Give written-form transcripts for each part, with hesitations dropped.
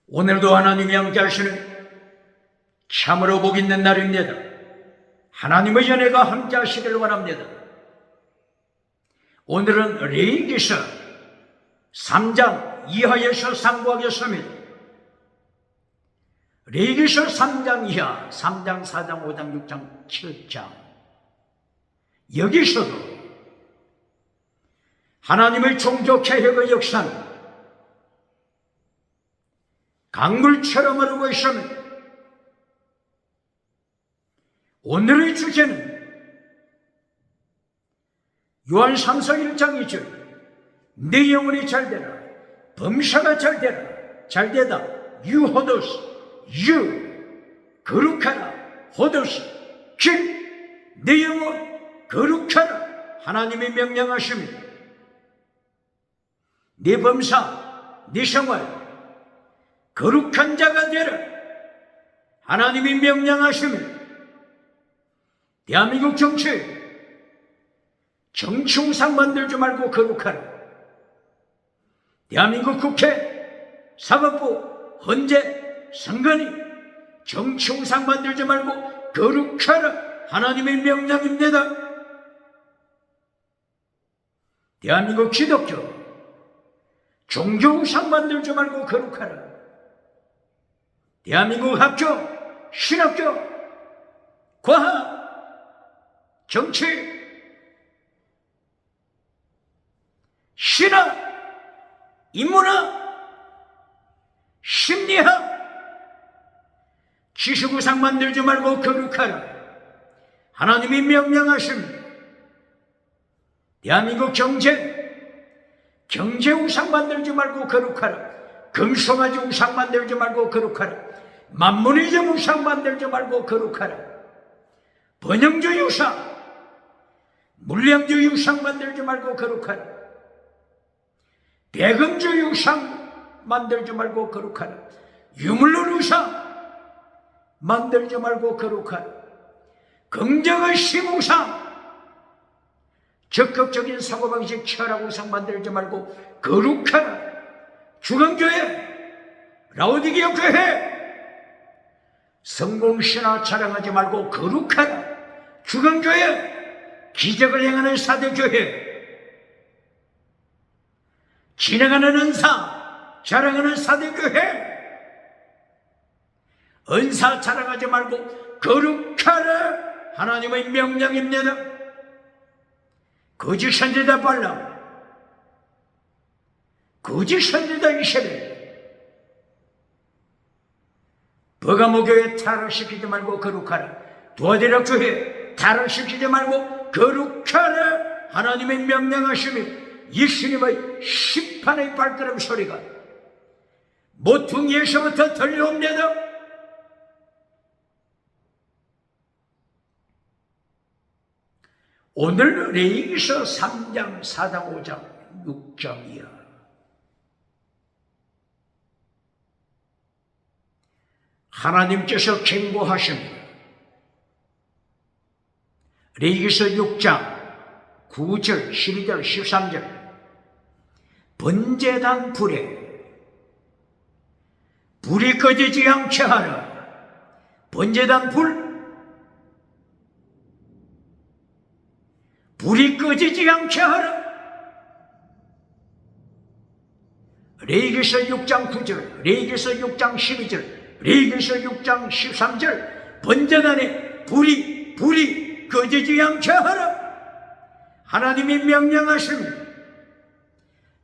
오늘도 하나님이 함께 하시는 참으로 복 있는 날입니다. 하나님의 연혜가 함께 하시길 원합니다. 오늘은 레위기서 3장 이하에서 상고하겠습니다. 레위기서 3장 이하, 3장, 4장, 5장, 6장, 7장. 여기서도 하나님의 종교 개혁의 역사는 강물처럼 흐르고 있습니다. 오늘의 주제는 요한 3서 1장 2절 내 영혼이 잘되라 범사가 잘되라 잘되다 유호도스 유 거룩하라 호도스 즉 내 영혼 거룩하라 하나님이 명령하십니다. 네 범사 네 생활 거룩한 자가 되라 하나님이 명령하십니다. 대한민국 정치우상 만들지 말고 거룩하라. 대한민국 국회, 사법부, 헌재, 선관위 정치우상 만들지 말고 거룩하라 하나님의 명령입니다. 대한민국 기독교 종교우상 만들지 말고 거룩하라. 대한민국 학교, 신학교, 과학, 정치, 신학, 인문학, 심리학, 지식우상 만들지 말고 거룩하라. 하나님이 명령하십니다. 대한민국 경제우상 만들지 말고 거룩하라. 금송아지 우상 만들지 말고 거룩하라. 만문이점 우상 만들지 말고 거룩하라. 번영주의 우상, 물량주의 우상 만들지 말고 거룩하라. 배금주의 우상 만들지 말고 거룩하라. 유물론 우상 만들지 말고 거룩하라. 긍정의 심우상, 적극적인 사고방식 철학 우상 만들지 말고 거룩하라. 주강교회, 라오디게아 교회 성공신화 자랑하지 말고 거룩하라. 주강교회 기적을 행하는 사대교회 진행하는 은사 자랑하는 사대교회 은사 자랑하지 말고 거룩하라 하나님의 명령입니다. 거짓 선지자 발람 거짓 선지자 이세벨 버가모교회 타락시키지 말고 거룩하라. 도아디락 교회 타락시키지 말고 거룩하라 하나님의 명령하심이 예수님의 심판의 발걸음 소리가 모퉁이에서부터 들려옵니다. 오늘 레위기서 3장, 4장, 5장, 6장이야. 하나님께서 경고하십니다. 레위기서 6장 9절, 12절, 13절 번제단 불이 꺼지지 않게 하라. 번제단 불이 꺼지지 않게 하라. 레위기서 6장 9절, 레위기서 6장 12절, 레위기서 6장 13절 번제단에 불이 꺼지지 않게 하라. 하나님이 명령하십니다.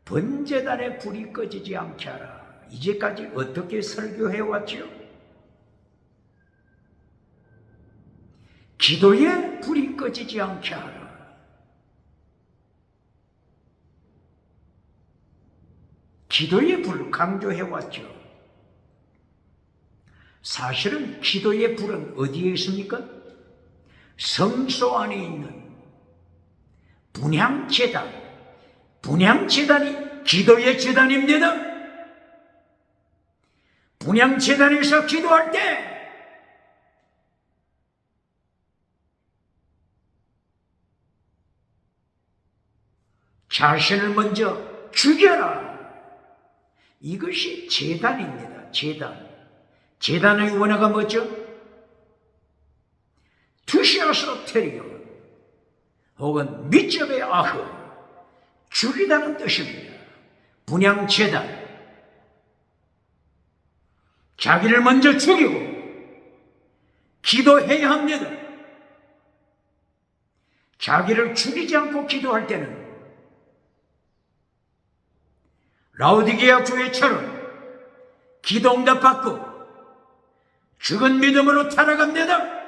번제단에 불이 꺼지지 않게 하라. 이제까지 어떻게 설교해왔지요? 기도에 불이 꺼지지 않게 하라. 기도의 불을 강조해왔죠. 사실은 기도의 불은 어디에 있습니까? 성소 안에 있는 분향제단이 기도의 제단입니다. 분향제단에서 기도할 때 자신을 먼저 죽여라. 이것이 제단입니다. 제단. 제단의 원어가 뭐죠? 투시아소테리오 혹은 밑접의 아흐, 죽이다는 뜻입니다. 분향제단. 자기를 먼저 죽이고 기도해야 합니다. 자기를 죽이지 않고 기도할 때는 라오디게아 교회처럼 기도 응답받고 죽은 믿음으로 타락합니다.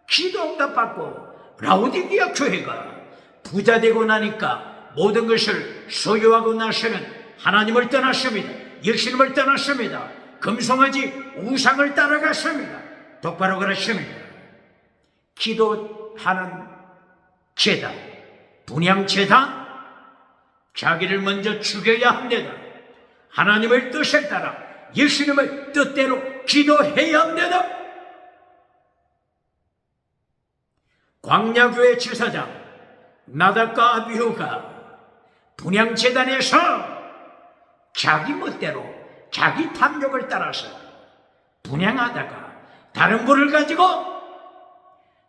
기도 응답받고 라오디게아 교회가 부자되고 나니까 모든 것을 소유하고 나서는 하나님을 떠났습니다. 예수님을 떠났습니다. 금송아지 우상을 따라갔습니다. 똑바로 그러십니다. 기도하는 제단, 분향제단, 자기를 먼저 죽여야 합니다. 하나님의 뜻에 따라 예수님의 뜻대로 기도해야 합니다. 광야교회 지사장 나답과 아비후가 분향제단에서 자기 멋대로 자기 탐욕을 따라서 분향하다가 다른 불을 가지고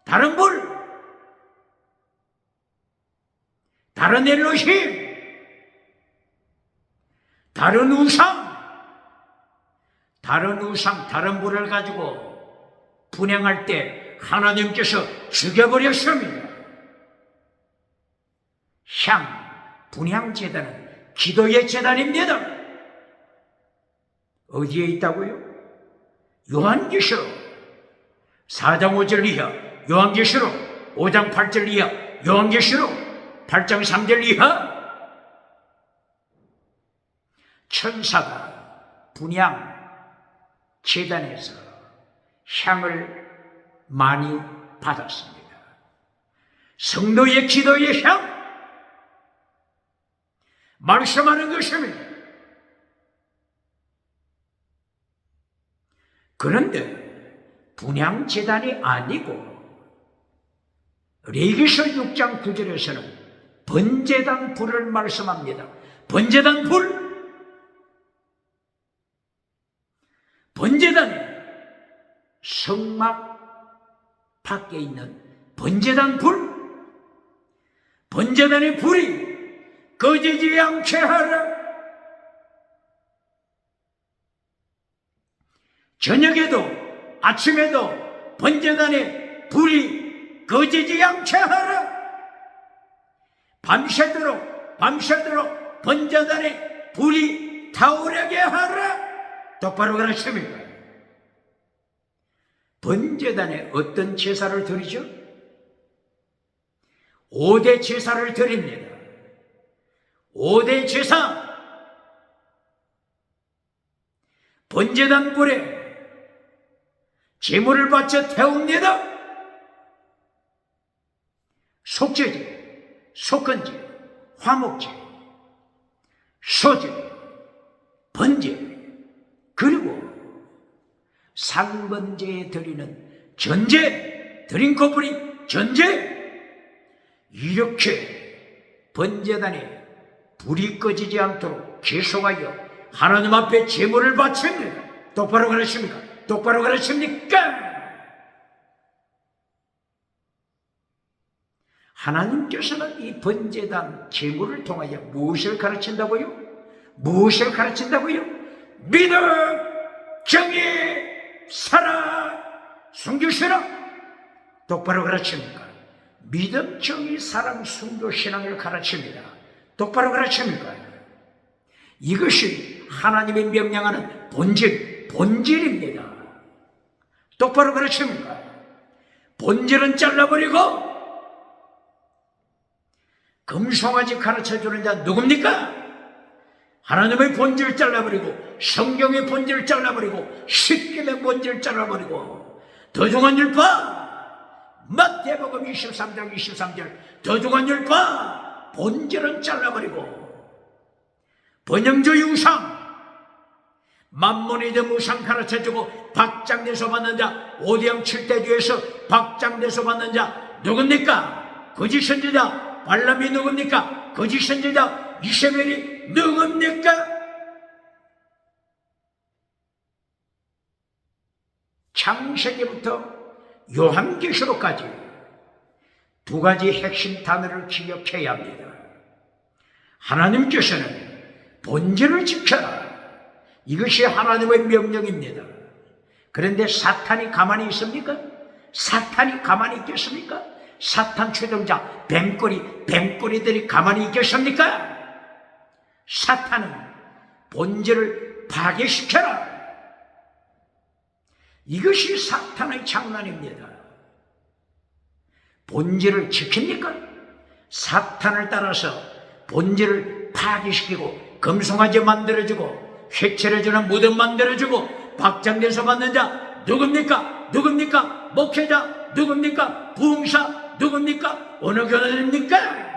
다른 불, 다른 엘로힘, 다른 우상, 다른 불을 가지고 분향할 때 하나님께서 죽여버렸습니다. 분향제단은 기도의 제단입니다. 어디에 있다고요? 요한계시록 4장 5절 이하, 요한계시록 5장 8절 이하, 요한계시록 8장 3절 이하. 천사가 분향 제단에서 향을 많이 받았습니다. 성도의 기도의 향, 말씀하는 것입니다. 그런데 분향제단이 아니고 레위기서 6장 9절에서는 번제단 불을 말씀합니다. 번제단 불, 번제단에 성막 밖에 있는 번제단 불, 번제단의 불이 꺼지지 않게 하라. 저녁에도 아침에도 번제단에 불이 꺼지지 않게 하라. 밤새도록 번제단에 불이 타오르게 하라. 똑바로 그러십니까? 번제단에 어떤 제사를 드리죠? 5대 제사를 드립니다. 5대 제사. 번제단 불에 제물을 바쳐 태웁니다. 속죄제, 속건제, 화목제, 소제, 번제, 그리고 상번제에 드리는 전제, 드린 코프리 전제. 이렇게 번제단에 불이 꺼지지 않도록 계속하여 하나님 앞에 제물을 바칩니다. 똑바로 그러십니까? 똑바로 그러십니까? 하나님께서는 이 번제단 제물을 통하여 무엇을 가르친다고요? 무엇을 가르친다고요? 믿음, 정의, 사랑, 순교신앙. 똑바로 가르칩니까? 믿음, 정의, 사랑, 순교신앙을 가르칩니다. 똑바로 가르칩니까? 이것이 하나님의 명령하는 본질입니다. 똑바로 가르칩니까? 본질은 잘라버리고 금송아지 가르쳐주는 자 누굽니까? 하나님의 본질을 잘라버리고 성경의 본질을 잘라버리고 십계명의 본질을 잘라버리고 더 중한 율법 마태복음 23장 23절 더 중한 율법 본질은 잘라버리고 번영주의 우상 만몬이든 우상 가르쳐주고 박장대소 받는 자 오대양 7대 뒤에서 박장대소 받는 자 누굽니까? 거짓 선지자 발람이 누굽니까? 거짓 선지자 이세벨이 누굽니까? 창세기부터 요한계시록까지 두 가지 핵심 단어를 기억해야 합니다. 하나님께서는 본질을 지켜라. 이것이 하나님의 명령입니다. 그런데 사탄이 가만히 있습니까? 사탄이 가만히 있겠습니까? 사탄 추종자 뱀꼬리들이 가만히 있겠습니까? 사탄은 본질을 파괴시켜라. 이것이 사탄의 장난입니다. 본질을 지킵니까? 사탄을 따라서 본질을 파괴시키고 금송아지 만들어주고 회칠해주는 무덤 만들어주고 박장대소 받는 자 누굽니까? 누굽니까? 목회자 누굽니까? 부흥사 누굽니까? 어느 교단입니까?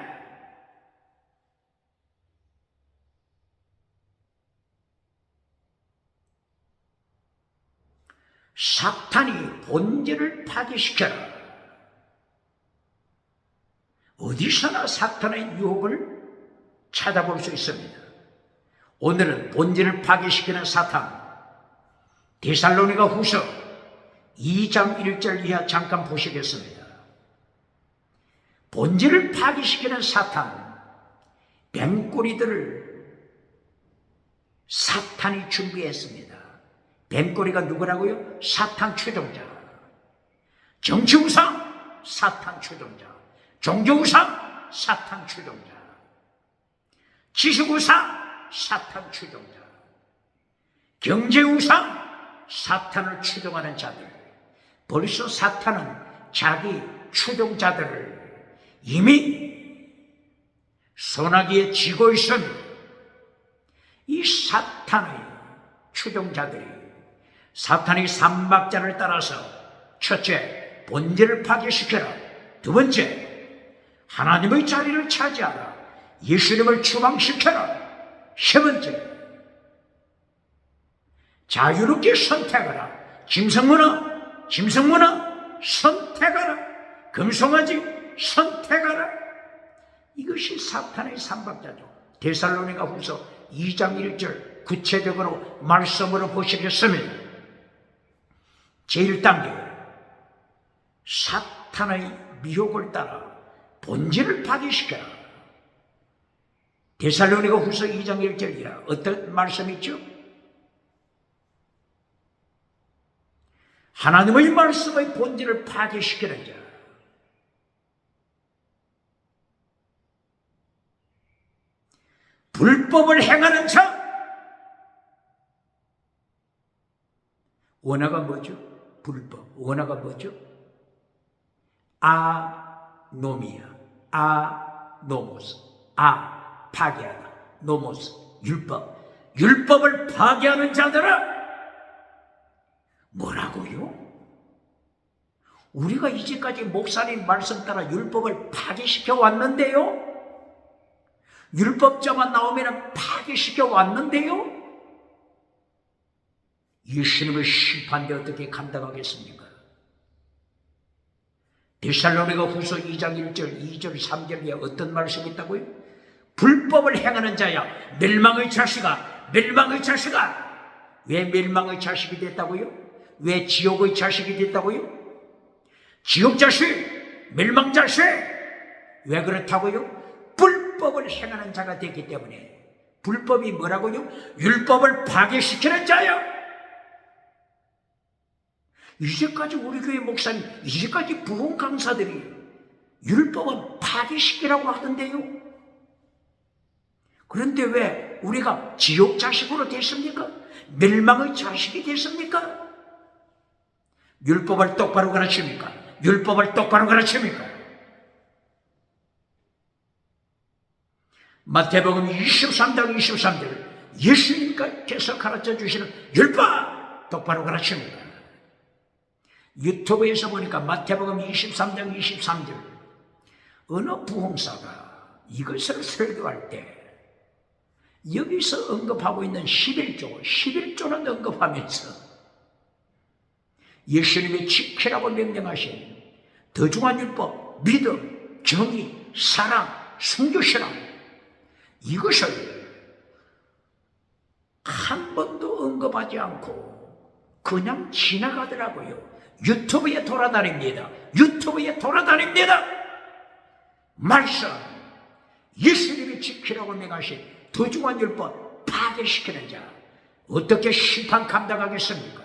사탄이 본질을 파괴시켜라. 어디서나 사탄의 유혹을 찾아볼 수 있습니다. 오늘은 본질을 파괴시키는 사탄, 데살로니가 후서 2장 1절 이하 잠깐 보시겠습니다. 본질을 파괴시키는 사탄, 뱀꼬리들을 사탄이 준비했습니다. 뱀꼬리가 누구라고요? 사탄 추종자. 정치우상, 사탄 추종자. 종교우상, 사탄 추종자. 지식우상, 사탄 추종자. 경제우상, 사탄을 추종하는 자들. 벌써 사탄은 자기 추종자들을 이미 소나기에 쥐고 있습니다. 이 사탄의 추종자들이 사탄의 삼박자를 따라서 첫째, 본질을 파괴시켜라. 두 번째, 하나님의 자리를 차지하라. 예수님을 추방시켜라. 세 번째, 자유롭게 선택하라. 짐승문화 선택하라. 금송아지 선택하라. 이것이 사탄의 삼박자죠. 데살로니가 후서 2장 1절 구체적으로 말씀으로 보시겠습니다. 제1단계, 사탄의 미혹을 따라 본질을 파괴시켜라. 데살로니가 후서 2장 1절이라 어떤 말씀이 있죠? 하나님의 말씀의 본질을 파괴시키는 자, 불법을 행하는 자. 원어가 뭐죠? 불법. 원어가 뭐죠? 아노미아, 아노모스. 파괴하다. 노모스, 율법. 율법을 파괴하는 자들은 뭐라고요? 우리가 이제까지 목사님 말씀 따라 율법을 파괴시켜 왔는데요? 율법자만 나오면 파괴시켜 왔는데요? 예수님의 심판대 어떻게 감당하겠습니까? 데살로니가 후서 2장 1절, 2절, 3절에 어떤 말씀이 있다고요? 불법을 행하는 자야, 멸망의 자식아, 멸망의 자식아. 왜 멸망의 자식이 됐다고요? 왜 지옥의 자식이 됐다고요? 지옥 자식, 멸망 자식. 왜 그렇다고요? 불법을 행하는 자가 됐기 때문에. 불법이 뭐라고요? 율법을 파괴시키는 자야. 이제까지 우리 교회 목사님, 이제까지 부흥 강사들이 율법은 파괴시키라고 하던데요. 그런데 왜 우리가 지옥 자식으로 됐습니까? 멸망의 자식이 됐습니까? 율법을 똑바로 가르칩니까? 율법을 똑바로 가르칩니까? 마태복음 23장 23절 예수님께서 가르쳐 주시는 율법 똑바로 가르칩니다. 유튜브에서 보니까 마태복음 23장 23절 어느 부흥사가 이것을 설교할 때 여기서 언급하고 있는 11조는 언급하면서 예수님이 지키라고 명령하신 더중한 율법, 믿음, 정의, 사랑, 순교신앙, 이것을 한 번도 언급하지 않고 그냥 지나가더라고요. 유튜브에 돌아다닙니다. 유튜브에 돌아다닙니다. 말씀, 예수님이 지키라고 명하신 도중한 율법 파괴시키는 자, 어떻게 심판 감당하겠습니까?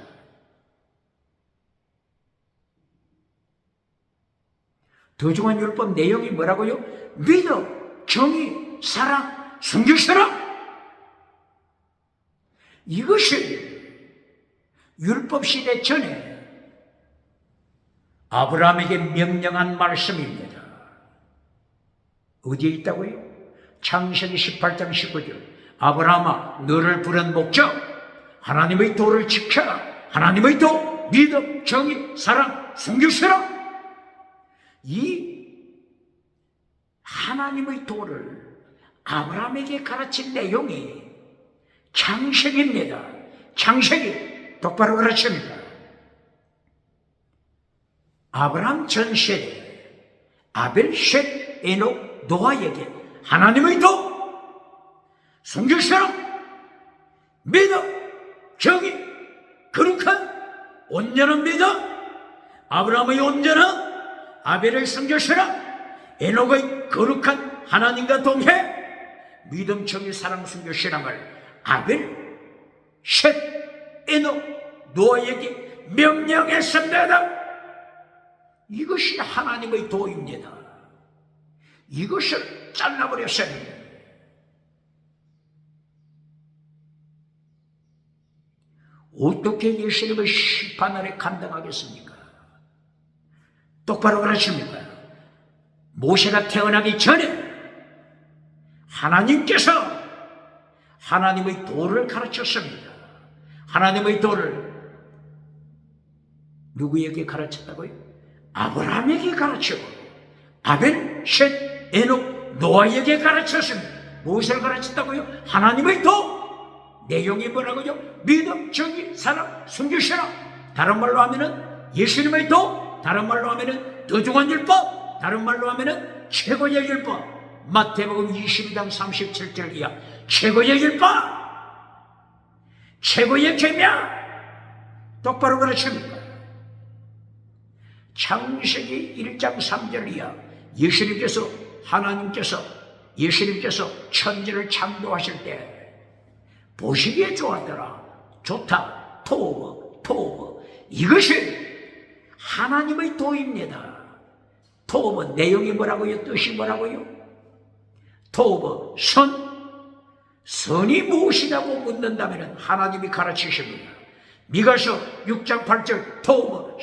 도중한 율법 내용이 뭐라고요? 믿음, 정의, 사랑, 순결처럼. 이것이 율법 시대 전에 아브라함에게 명령한 말씀입니다. 어디에 있다고요? 창세기 18장 19절. 아브라함아, 너를 부른 목적, 하나님의 도를 지켜라. 하나님의 도, 믿음, 정의, 사랑, 순결처럼. 이 하나님의 도를 아브라함에게 가르친 내용이 창세기입니다. 창세기 똑바로 가르칩니다. 아브라함 전 세대 아벨, 셋, 에녹, 노아에게 하나님의 도, 순결처럼 믿음, 정의, 거룩한 온전한 믿음, 아브라함의 온전한, 아벨의 순결처럼, 에녹의 거룩한 하나님과 동해 믿음, 정의, 사랑, 순결처럼을 아벨, 셋, 에녹, 노아에게 명령했습니다. 이것이 하나님의 도입니다. 이것을 잘라버렸어요. 어떻게 예수님의 심판을 감당하겠습니까? 똑바로 가르칩니까? 모세가 태어나기 전에 하나님께서 하나님의 도를 가르쳤습니다. 하나님의 도를 누구에게 가르쳤다고요? 아브라함에게 가르치고 아벨, 셋, 에녹, 노아에게 가르쳤습니다. 무엇을 가르쳤다고요? 하나님의 도. 내용이 뭐라고요? 믿음, 정의, 사랑, 순결처럼. 다른 말로 하면은 예수님의 도. 다른 말로 하면은 도중한 율법. 다른 말로 하면은 최고의 율법. 마태복음 22장 37절 이하 최고의 율법, 최고의 계명. 똑바로 가르칩니까? 창세기 1장 3절 이하 예수님께서 천지를 창조하실 때 보시기에 좋았더라. 좋다. 토브. 이것이 하나님의 도입니다. 토브 내용이 뭐라고요? 뜻이 뭐라고요? 토브 선이 무엇이냐고 묻는다면 하나님이 가르치십니다. 미가서 6장 8절 토브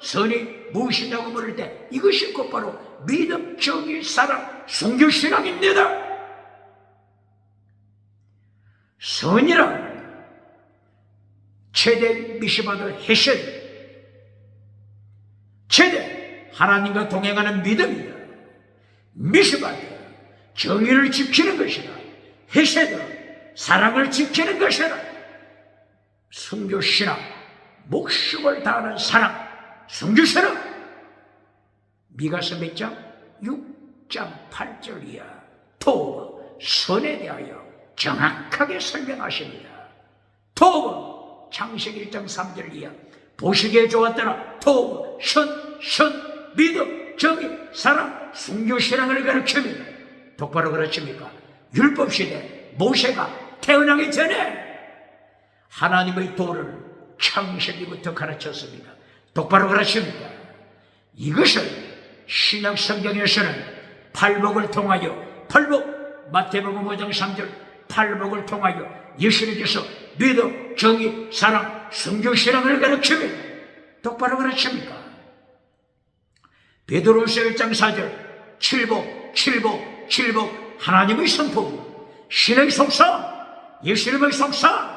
선이 무엇이냐고 물을 때 이것이 곧바로 믿음, 정의, 사랑, 순결신앙입니다. 선이란 최대 미시바드 헤세드, 최대 하나님과 동행하는 믿음이다. 미시바드 정의를 지키는 것이다. 헤세드 사랑을 지키는 것이다. 순교신앙 목숨을 다하는 사랑 순교신앙. 미가서 몇 장? 6장 8절 이하 토브 선에 대하여 정확하게 설명하십니다. 토브 창세기 1장 3절 이하 보시기에 좋았더라. 토브 선 믿음 정의 사랑 순교신앙을 가르칩니다. 똑바로 가르칩니까? 율법시대 모세가 태어나기 전에 하나님의 도를 창세기부터 가르쳤습니다. 똑바로 가르칩니다. 이것을 신약 성경에서는 팔복을 통하여 마태복음 5장 3절 팔복을 통하여 예수님께서 믿음, 정의, 사랑, 순교신앙을 가르칩니다. 똑바로 가르칩니까? 베드로후서 1장 4절 칠복 하나님의 성품, 신의 속성, 예수님의 속성,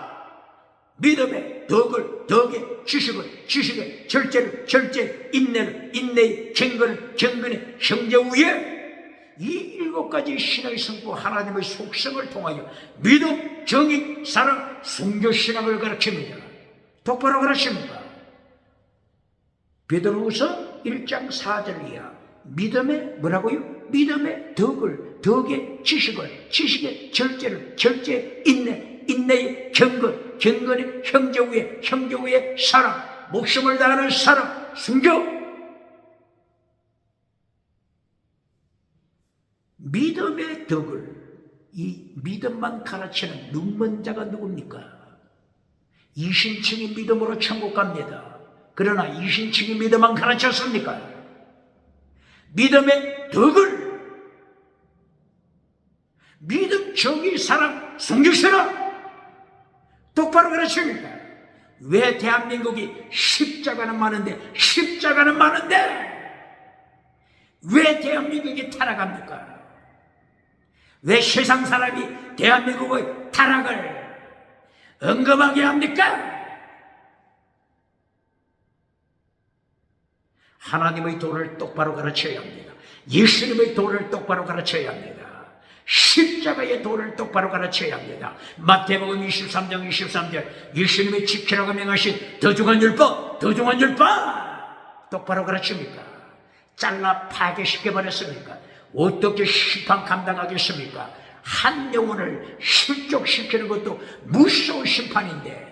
믿음의 덕의 지식을 절제, 인내의 경건의 형제 위에 이 7가지 신의 성품 하나님의 속성을 통하여 믿음, 정의, 사랑, 순교신앙을 가르칩니다. 똑바로 가르칩니다. 베드로후서 1장 4절 이하 믿음의 뭐라고요? 믿음의 덕의 지식의 절제, 인내, 인내의 경건, 경건의 형제 위에, 형제 위에 사랑, 목숨을 다하는 사랑, 순교. 믿음의 덕을, 이 믿음만 가르치는 눈먼 자가 누굽니까? 이신층이 믿음으로 천국 갑니다. 그러나 이신층이 믿음만 가르쳤습니까? 믿음의 덕을, 믿음, 정의, 사랑, 성육신화 똑바로 가르칩니까? 왜 대한민국이 십자가는 많은데 왜 대한민국이 타락합니까? 왜 세상 사람이 대한민국의 타락을 언급하게 합니까? 하나님의 도를 똑바로 가르쳐야 합니다. 예수님의 도를 똑바로 가르쳐야 합니다. 십자가의 도를 똑바로 가르쳐야 합니다. 마태복음 23장 23절 예수님이 지키라고 명하신 더 중한 율법 똑바로 가르칩니까? 잘라 파괴시켜버렸습니까? 어떻게 심판 감당하겠습니까? 한 영혼을 실족시키는 것도 무서운 심판인데,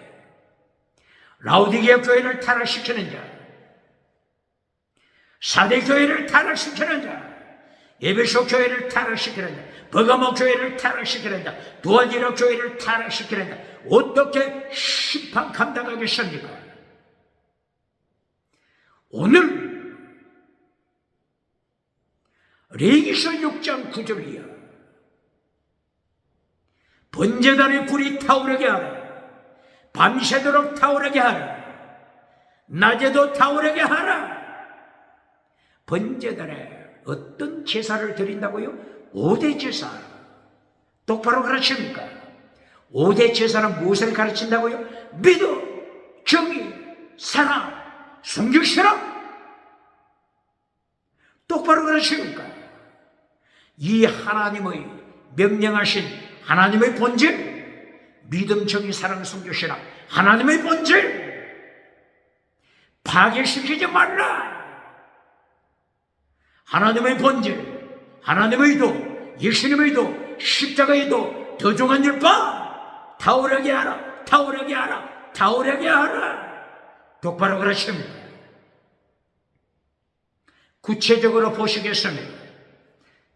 라오디게아 교회를 타락시키는 자, 사대 교회를 타락시키는 자, 에베소 교회를 타락시키는 자, 버가모 교회를 타락시키는 자, 두아디라 교회를 타락시키는 자, 어떻게 심판 감당하겠습니까? 오늘 레위기서 6장 9절이야. 번제단의 불이 타오르게 하라. 밤새도록 타오르게 하라. 낮에도 타오르게 하라. 번제단에 어떤 제사를 드린다고요? 5대 제사. 똑바로 가르칩니까? 5대 제사는 무엇을 가르친다고요? 믿음, 정의, 사랑, 성육신화 똑바로 가르칩니까? 이 하나님의 명령하신 하나님의 본질, 믿음, 정의, 사랑, 성육신화 하나님의 본질 파괴시키지 말라. 하나님의 본질, 하나님의 도, 예수님의 도, 십자가의 도, 더 중한 율법 타오르게 하라. 똑바로 가르칩니다. 구체적으로 보시겠습니다.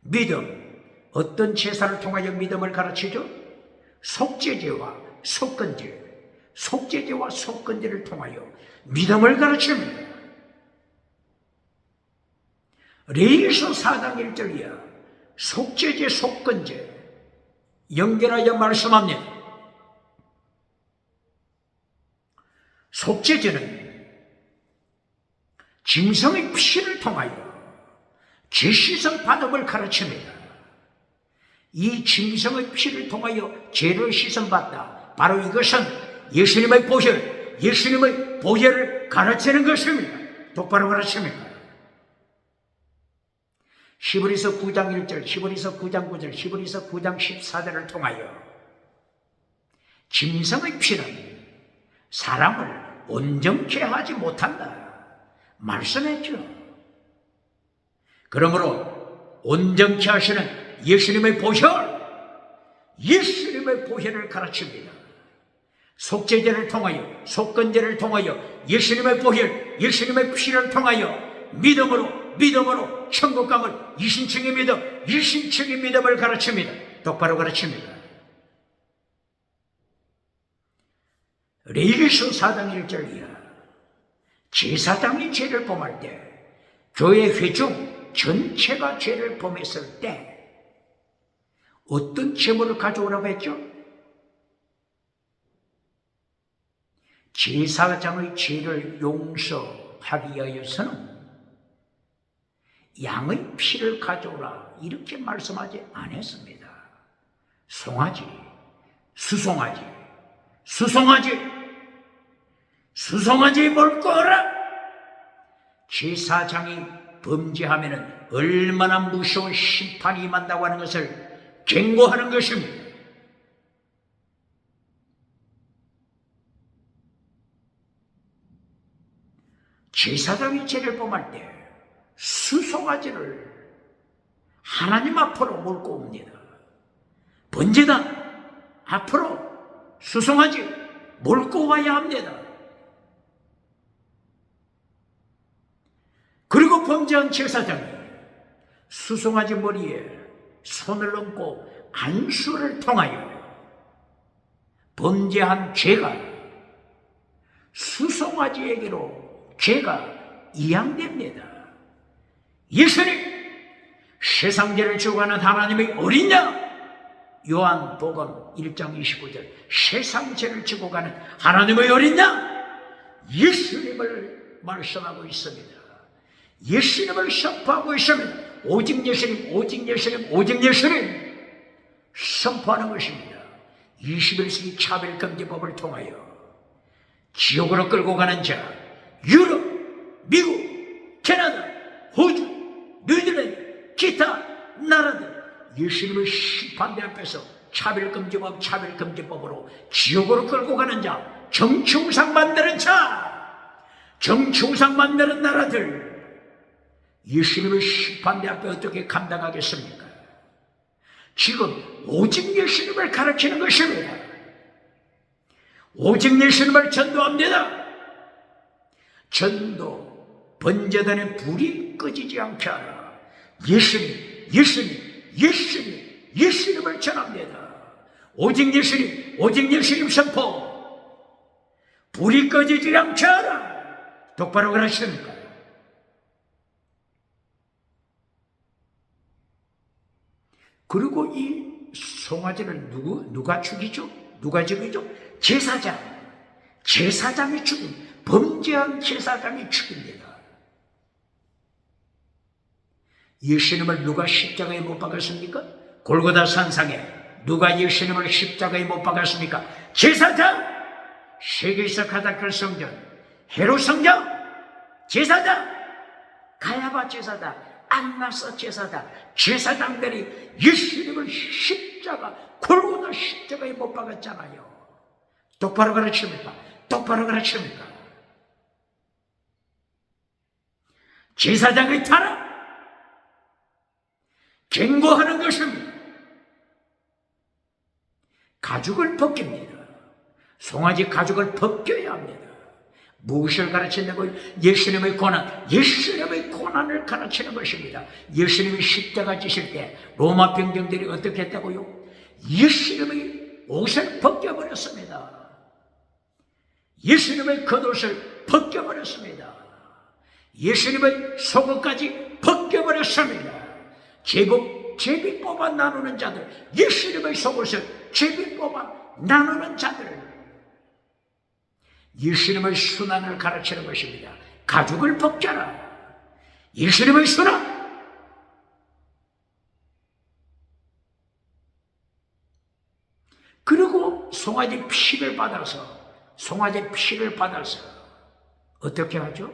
믿음, 어떤 제사를 통하여 믿음을 가르치죠? 속죄제와 속건제를 통하여 믿음을 가르칩니다. 레위기서 4장 1절이야. 속죄제, 속건제 연결하여 말씀합니다. 속죄제는 짐승의 피를 통하여 죄씻음 받음을 가르칩니다. 이 짐승의 피를 통하여 죄를 씻음받다. 바로 이것은 예수님의 보혈을 가르치는 것입니다. 똑바로 가르칩니다. 히브리서 9장 1절, 히브리서 9장 9절, 히브리서 9장 14절을 통하여 짐승의 피는 사람을 온전케 하지 못한다 말씀했죠. 그러므로 온전케 하시는 예수님의 보혈을 가르칩니다. 속죄제를 통하여, 속건제를 통하여, 예수님의 보혈, 예수님의 피를 통하여 믿음으로 천국 감을 이신층의 믿음을 가르칩니다. 똑바로 가르칩니다. 레위기서 4장 1절이야. 제사장이 죄를 범할 때 교회 회중 전체가 죄를 범했을 때 어떤 제물을 가져오라고 했죠? 제사장의 죄를 용서하기 위하여서는 양의 피를 가져오라 이렇게 말씀하지 않았습니다. 송아지, 수송아지 몰고 오라. 제사장이 범죄하면 얼마나 무서운 심판이 임한다고 하는 것을 경고하는 것입니다. 제사장이 죄를 범할 때 수송아지를 하나님 앞으로 몰고 옵니다. 번제단 앞으로 수송아지 몰고 와야 합니다. 그리고 범죄한 제사장이 수송아지 머리에 손을 얹고 안수를 통하여 범죄한 죄가 수송아지에게로 죄가 이양됩니다. 예수님, 세상죄를 지고 가는 하나님의 어린 양, 요한복음 1장 29절, 세상죄를 지고 가는 하나님의 어린 양 예수님을 말씀하고 있습니다. 예수님을 선포하고 있습니다. 오직 예수님, 오직 예수님, 오직 예수님 선포하는 것입니다. 21세기 차별금지법을 통하여 지옥으로 끌고 가는 자, 유럽, 미국, 캐나다, 호주, 뉴질랜드, 기타 나라들 예수님의 심판대 앞에서 차별금지법, 차별금지법으로 지옥으로 끌고 가는 자, 정치우상 만드는 자, 정치우상 만드는 나라들 예수님의 심판대 앞에 어떻게 감당하겠습니까? 지금 오직 예수님을 가르치는 것입니다. 오직 예수님을 전도합니다. 전도, 번제단의 불이 꺼지지 않게 하라. 예수님, 예수님, 예수님, 예수님을 전합니다. 오직 예수님, 오직 예수님 선포. 불이 꺼지지 않게 하라. 똑바로 그러십니까? 그리고 이 송아지를 누가 죽이죠? 누가 죽이죠? 제사장. 제사장이 죽인, 범죄한 제사장이 죽입니다. 예수님을 누가 십자가에 못 박았습니까? 골고다 산상에 누가 예수님을 십자가에 못 박았습니까? 제사장! 세계에서 가장 큰 성전, 헤롯 성전, 제사장, 가야바 제사장, 안나서 제사장, 제사장들이 예수님을 십자가, 골고다 십자가에 못 박았잖아요. 똑바로 가르칩니까? 똑바로 가르칩니까? 제사장의 타락, 경고하는 것입니다. 가죽을 벗깁니다. 송아지 가죽을 벗겨야 합니다. 무엇을 가르친다고요? 예수님의 고난, 예수님의 고난을 가르치는 것입니다. 예수님이 십자가 지실 때 로마 병정들이 어떻게 했다고요? 예수님의 옷을 벗겨버렸습니다. 예수님의 겉옷을 벗겨버렸습니다. 예수님의 속옷까지 벗겨버렸습니다. 제비 뽑아 나누는 자들, 예수님의 속옷을 제비 뽑아 나누는 자들, 예수님의 순환을 가르치는 것입니다. 가죽을 벗겨라. 예수님의 순환. 그리고 송아지 피를 받아서 어떻게 하죠?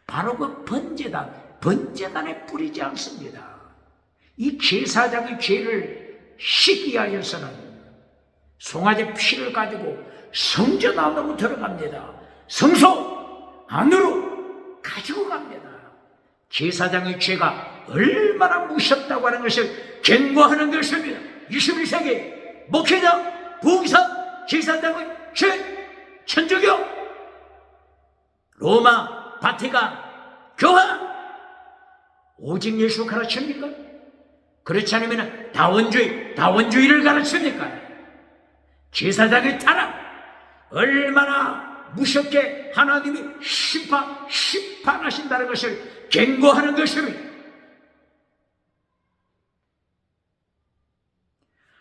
바로 그 번제단에 뿌리지 않습니다. 이 제사장의 죄를 씻기 위해서는 송아지 피를 가지고 성전 안으로 들어갑니다. 성소 안으로 가지고 갑니다. 제사장의 죄가 얼마나 무섭다고 하는 것을 경고하는 것입니다. 21세기 목회자, 부흥사, 제사장의 죄, 천주교, 로마, 바티칸, 교황, 오직 예수 가르칩니까? 그렇지 않으면 다원주의를 가르칩니까? 제사장의 타락, 얼마나 무섭게 하나님이 심판하신다는 것을 경고하는 것입니다.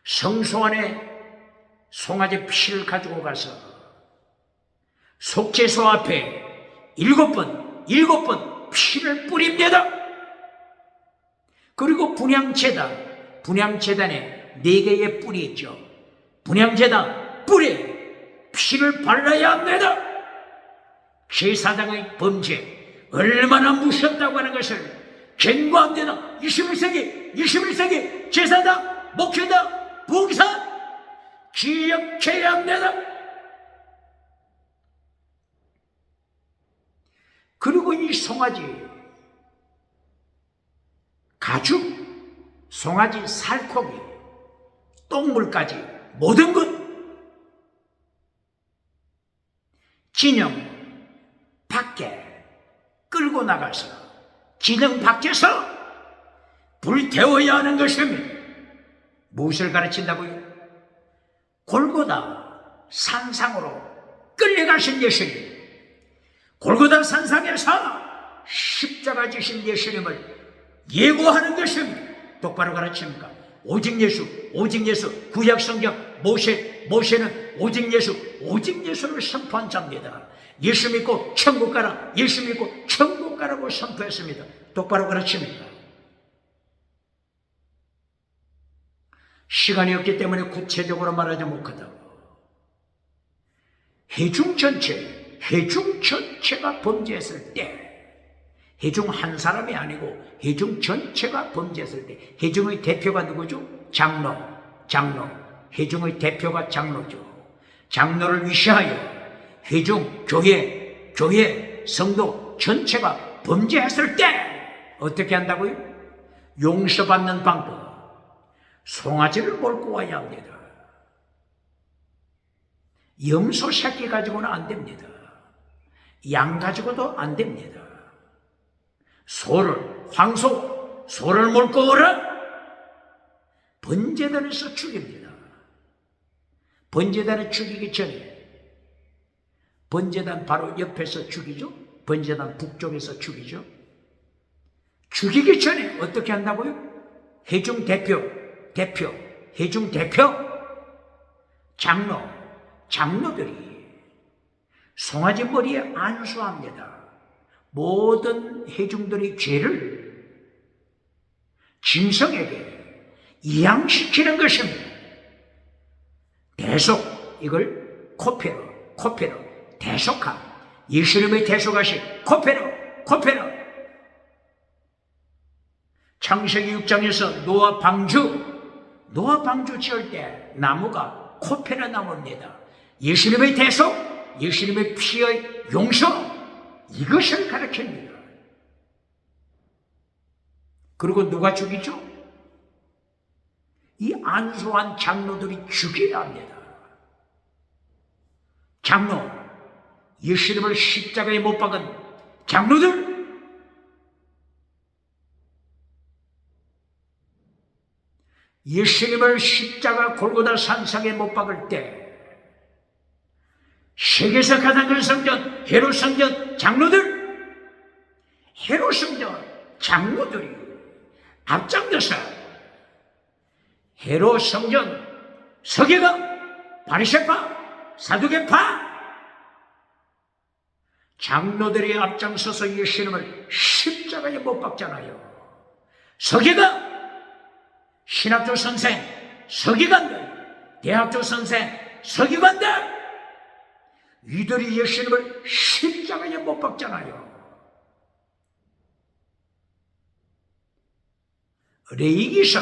성소 안에 송아지 피를 가지고 가서 속죄소 앞에 7번 피를 뿌립니다. 그리고 분향제단에 4개의 뿔이 있죠. 분향제단 뿔에 피를 발라야 합니다. 제사장의 범죄 얼마나 무섭다고 하는 것을 경고합니다. 21세기 제사장, 목회자, 부흥사 기억해야 합니다. 그리고 이 송아지 가죽, 송아지 살코기, 똥물까지 모든 것 진영 밖에 끌고 나가서 진영 밖에서 불태워야 하는 것입니다. 무엇을 가르친다고요? 골고다 산상으로 끌려가신 예수님, 골고다 산상에서 십자가 지신 예수님을 예고하는 것입니다. 똑바로 가르칩니까? 오직 예수, 오직 예수. 구약 성경 모세는 오직 예수를 선포한 자입니다. 예수 믿고 천국 가라, 예수 믿고 천국 가라고 선포했습니다. 똑바로 가르칩니까? 시간이 없기 때문에 구체적으로 말하지 못하다고. 회중 전체가 범죄했을 때, 회중 한 사람이 아니고 회중 전체가 범죄했을 때, 회중의 대표가 누구죠? 장로. 회중의 대표가 장로죠. 장로를 위시하여 회중, 교회, 성도 전체가 범죄했을 때 어떻게 한다고요? 용서받는 방법. 송아지를 몰고 와야 합니다. 염소 새끼 가지고는 안 됩니다. 양 가지고도 안 됩니다. 소를 몰고 오라. 번제단에서 죽입니다. 번제단에 죽이기 전에, 번제단 바로 옆에서 죽이죠. 번제단 북쪽에서 죽이죠. 죽이기 전에 어떻게 한다고요? 회중 대표, 회중 대표, 장로들이 송아지 머리에 안수합니다. 모든 회중들의 죄를 짐승에게 이양시키는 것입니다. 대속, 이걸 코페로, 대속함. 예수님의 대속하신 코페로. 창세기 6장에서 노아 방주 지을 때 나무가 코페라 나무입니다. 예수님의 대속, 예수님의 피의 용서, 이것을 가르칩니다. 그리고 누가 죽이죠? 이 안수한 장로들이 죽여야 합니다. 장로, 예수님을 십자가에 못 박은 장로들, 예수님을 십자가 골고다 산상에 못 박을 때 세계에서 가장 큰 성전 헤롯 성전 장로들이 앞장서서 헤롯 성전 서기관, 바리새파, 사두개파 장로들이 앞장서서 예수님을 십자가에 못 박잖아요. 서기관, 신학교 선생, 서기관들, 대학교 선생, 서기관들, 이들이 예수님을 십자가에 못 박잖아요. 레위기서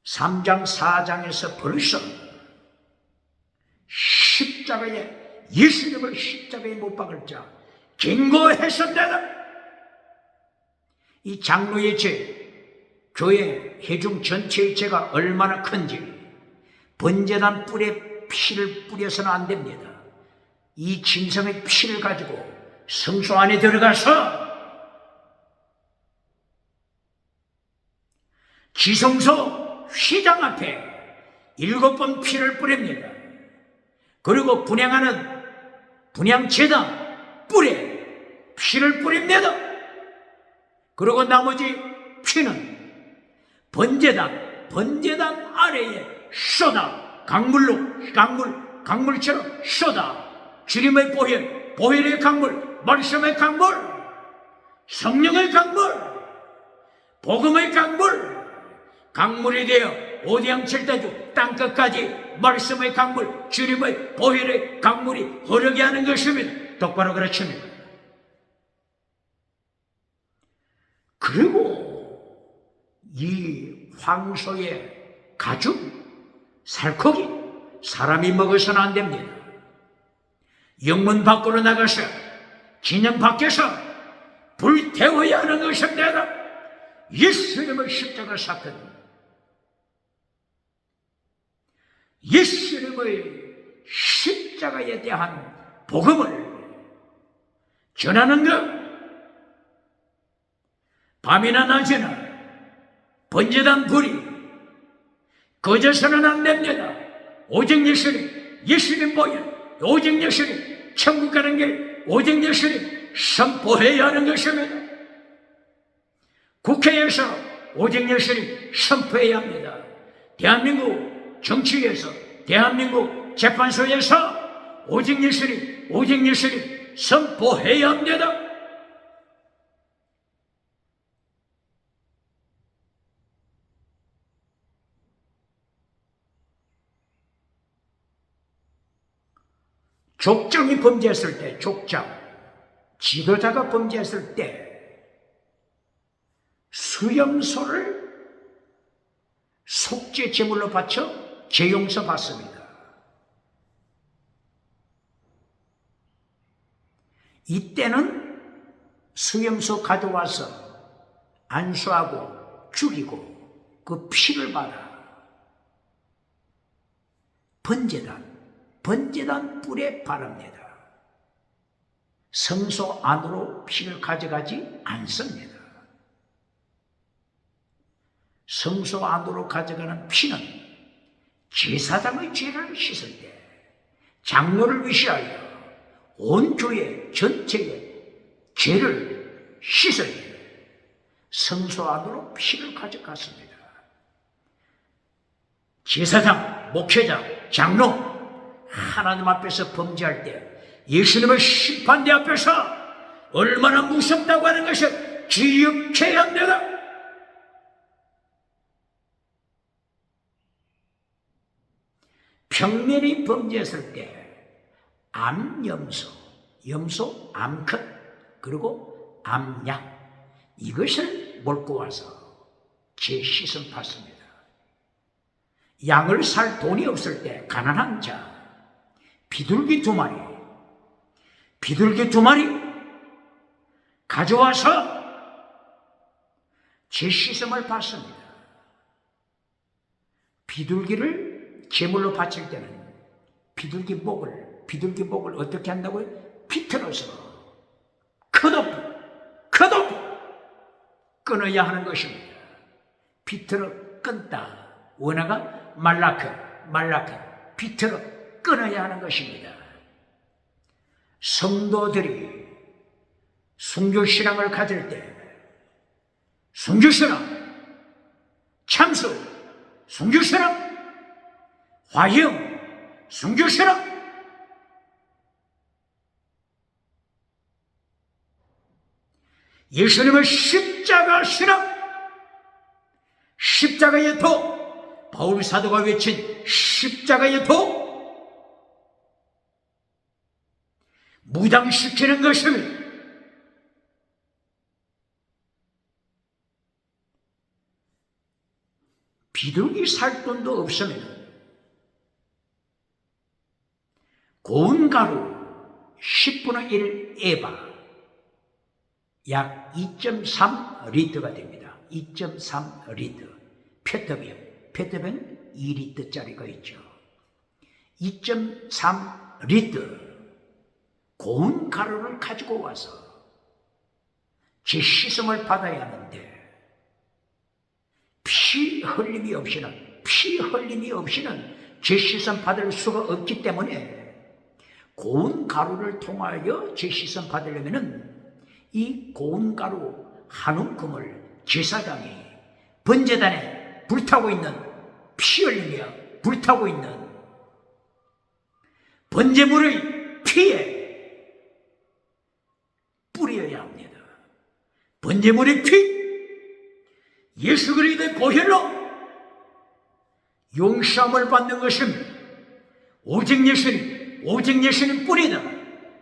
3장 4장에서 벌써 예수님을 십자가에 못 박을 자 경고했었다. 이 장로의 죄, 교회 회중 전체의 죄가 얼마나 큰지, 번제단 뿔에 피를 뿌려서는 안 됩니다. 이 짐승의 피를 가지고 성소 안에 들어가서 지성소 휘장 앞에 7번 피를 뿌립니다. 그리고 분향제단 뿔에 피를 뿌립니다. 그리고 나머지 피는 번제단 아래에 쏟아, 강물처럼 쏟아, 주님의 보혈의 강물, 말씀의 강물, 성령의 강물, 복음의 강물이 되어 오디양칠대주 땅끝까지 말씀의 강물, 주님의 보혈의 강물이 흐르게 하는 것입니다. 똑바로 가르칩니다. 그리고 이 황소의 가죽, 살코기, 사람이 먹어서는 안 됩니다. 영문 밖으로 나가서 진영 밖에서 불태워야 하는 것입니다. 예수님의 십자가 사건, 예수님의 십자가에 대한 복음을 전하는 것, 밤이나 낮이나 번제단 불이 꺼져서는 안 됩니다. 오직 예수님 보여, 오직 예수님, 천국 가는 길, 오직 예수님 선포해야 하는 것입니다. 국회에서 오직 예수님 선포해야 합니다. 대한민국 정치에서, 대한민국 재판소에서 오직 예수님 선포해야 합니다. 족장이 범죄했을 때, 지도자가 범죄했을 때 수염소를 속죄 제물로 바쳐 죄용서 받습니다. 이때는 수염소 가져와서 안수하고 죽이고 그 피를 받아 번제단 뿔에 바릅니다. 성소 안으로 피를 가져가지 않습니다. 성소 안으로 가져가는 피는 제사장의 죄를 씻을 때, 장로를 위시하여 온 교회 전체의 죄를 씻을 때 성소 안으로 피를 가져갔습니다. 제사장, 목회자, 장로 하나님 앞에서 범죄할 때 예수님의 심판대 앞에서 얼마나 무섭다고 하는 것을 기억해야 합니다. 평면이 범죄했을 때 암염소, 암컷, 그리고 암약, 이것을 몰고 와서 제시선 받습니다. 양을 살 돈이 없을 때 가난한 자, 비둘기 두 마리 가져와서 제시선을 받습니다. 비둘기를 제물로 바칠 때는 비둘기 목을 어떻게 한다고요? 비틀어서 컷오프 끊어야 하는 것입니다. 비틀어 끊다, 원어가 말라크 비틀어 끊어야 하는 것입니다. 성도들이 순교신앙을 가질 때 순교신앙, 참수, 순교신앙, 화형, 순교신앙, 예수님의 십자가 신앙, 십자가의 도, 바울 사도가 외친 십자가의 도, 무장시키는 것입니다. 비둘기 살 돈도 없으면 고운 가루 10분의 1 에바, 약 2.3리터가 됩니다. 2.3리터. 페트병 2리터짜리가 있죠. 2.3리터 고운 가루를 가지고 와서 제시성을 받아야 하는데 피 흘림이 없이는 제시성 받을 수가 없기 때문에 고운 가루를 통하여 제시성 받으려면은 이 고운 가루 한 움큼을 제사장이 번제단에 불타고 있는, 피 흘리며 불타고 있는 번제물의 피에 뿌려야 합니다. 번제물의 피, 예수 그리스도의 보혈로 용서함을 받는 것입니다. 오직 예수님 뿌리다.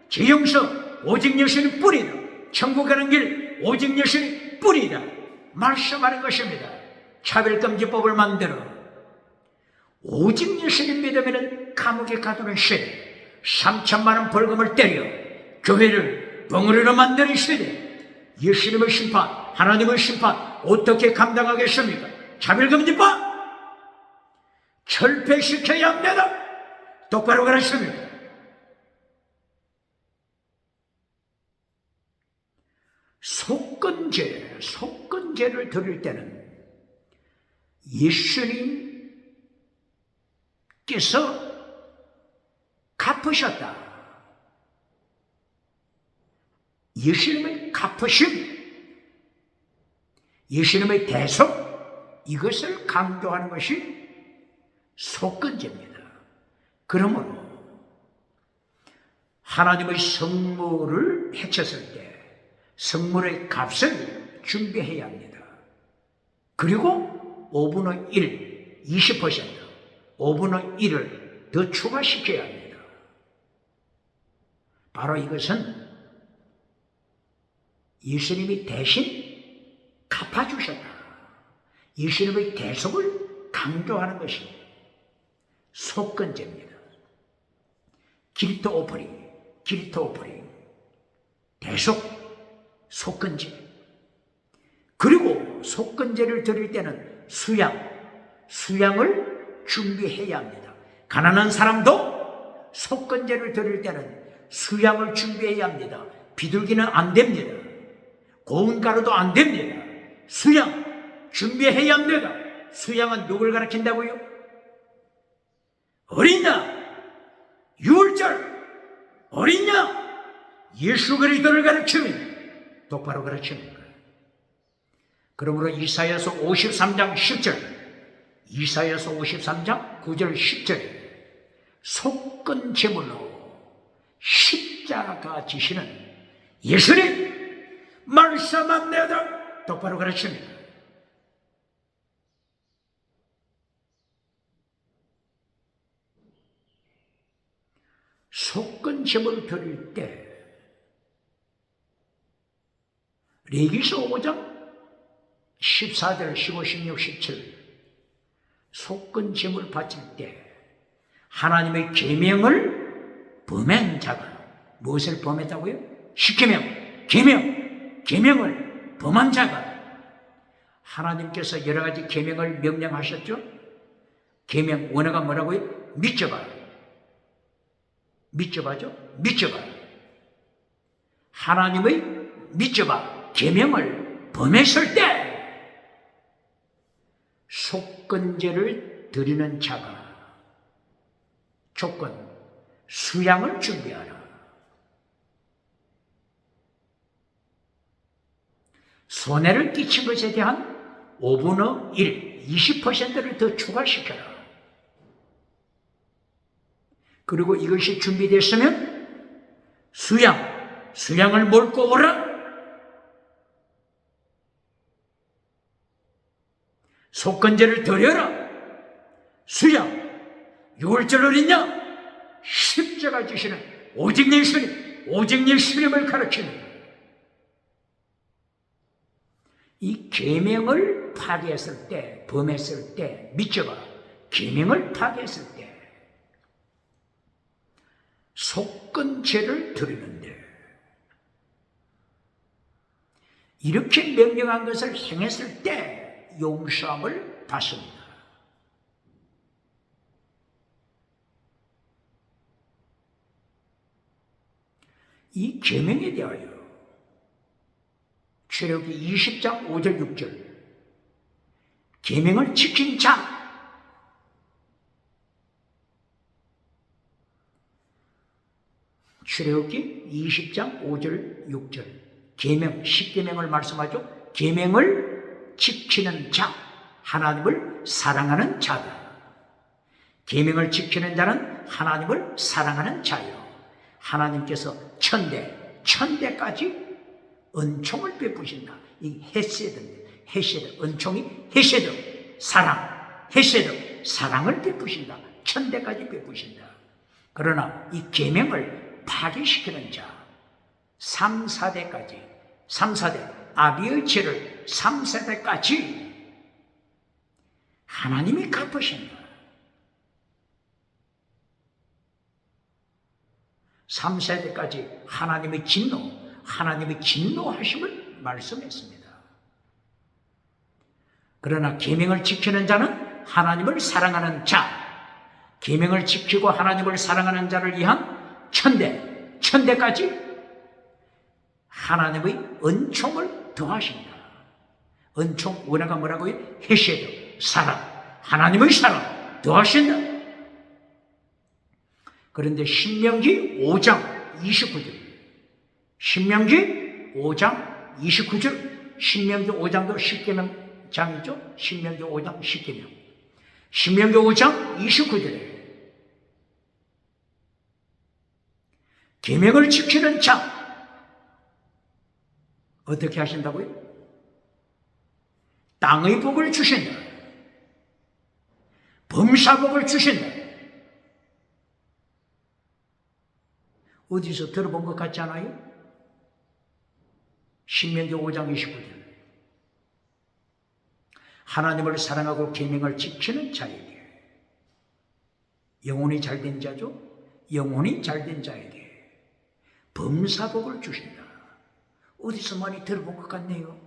죄용서 오직 예수님 뿌리다. 천국 가는 길 오직 예수님 뿌리다. 말씀하는 것입니다. 차별금지법을 만들어 오직 예수님 믿으면 감옥에 가두는 시대, 3천만 원 벌금을 때려 교회를 벙어리로 만드는 시대, 예수님의 심판, 하나님의 심판 어떻게 감당하겠습니까? 차별금지법 철폐시켜야 합니다. 똑바로 가르칩니다. 드릴 때는 예수님께서 갚으셨다. 예수님의 갚으심, 예수님의 대속, 이것을 강조하는 것이 속건제입니다. 그러므로 하나님의 성물을 해쳤을 때 성물의 값을 준비해야 합니다. 그리고 5분의 1, 20%, 5분의 1을 더 추가시켜야 합니다. 바로 이것은 예수님이 대신 갚아주셨다. 예수님의 대속을 강조하는 것이 속건제입니다. 기리토 오퍼링, 대속, 속건제. 그리고 속건제를 드릴 때는 수양을 준비해야 합니다. 가난한 사람도 속건제를 드릴 때는 수양을 준비해야 합니다. 비둘기는 안 됩니다. 고운 가루도 안 됩니다. 수양 준비해야 합니다. 수양은 누굴 가르친다고요? 어린 양, 유월절, 어린 양, 예수 그리스도를 가르치면 똑바로 가르치는 거예요. 그러므로 이사야서 53장 10절, 이사야서 53장 9절 10절에 속건 제물로 십자가 지시는 예수님 말씀합니다. 똑바로 가르칩니다. 속건 제물을 드릴 때 레위기서 5장 14절, 15, 16, 17 속건 제물 바칠 때 하나님의 계명을 범한 자가 무엇을 범했다고요? 10계명, 계명을 범한 자가 하나님께서 여러 가지 계명을 명령하셨죠? 계명 원어가 뭐라고요? 밑접하죠? 하나님의 밑접하 계명을 범했을 때 속건제를 드리는 자가 조건, 수양을 준비하라. 손해를 끼친 것에 대한 5분의 1, 20%를 더 추가시켜라. 그리고 이것이 준비됐으면 수양을 몰고 오라. 속건제를 드려라. 수양, 유월절 어린 양, 십자가 지시는 오직 예수님을 가르치는 이 계명을 파괴했을 때, 범했을 때, 믿져봐. 계명을 파괴했을 때 속건제를 드리는데 이렇게 명령한 것을 행했을 때 용서함을 받습니다. 이 계명에 대하여 출애굽기 20장 5절 6절 계명을 지킨 자 출애굽기 20장 5절 6절 계명 10계명을 말씀하죠. 계명을 지키는 자 하나님을 사랑하는 자다. 계명을 지키는 자는 하나님을 사랑하는 자요. 하나님께서 천대까지 은총을 베푸신다. 이 헤세드, 은총이 헤세드, 사랑을 베푸신다. 천대까지 베푸신다. 그러나 이 계명을 파괴시키는 자, 3, 4대까지, 아비의 죄를 3세대까지 하나님이 갚으신다. 3세대까지 하나님의 진노하심을 말씀했습니다. 그러나 계명을 지키는 자는 하나님을 사랑하는 자, 계명을 지키고 하나님을 사랑하는 자를 위한 천대까지 하나님의 은총을 더하신다. 은총, 은혜가 뭐라고요? 헤세드, 사랑, 하나님의 사랑 더하신다. 그런데 신명기 5장 29절, 신명기 5장 29절, 신명기 5장도 10계명 장이죠. 신명기 5장 10계명, 신명기 5장 29절에 계명을 지키는 자 어떻게 하신다고요? 땅의 복을 주신다. 범사복을 주신다. 어디서 들어본 것 같지 않아요? 신명기 5장 29절. 하나님을 사랑하고 계명을 지키는 자에게, 영혼이 잘된 자죠. 영혼이 잘된 자에게 범사복을 주신다. 어디서 많이 들어본 것 같네요.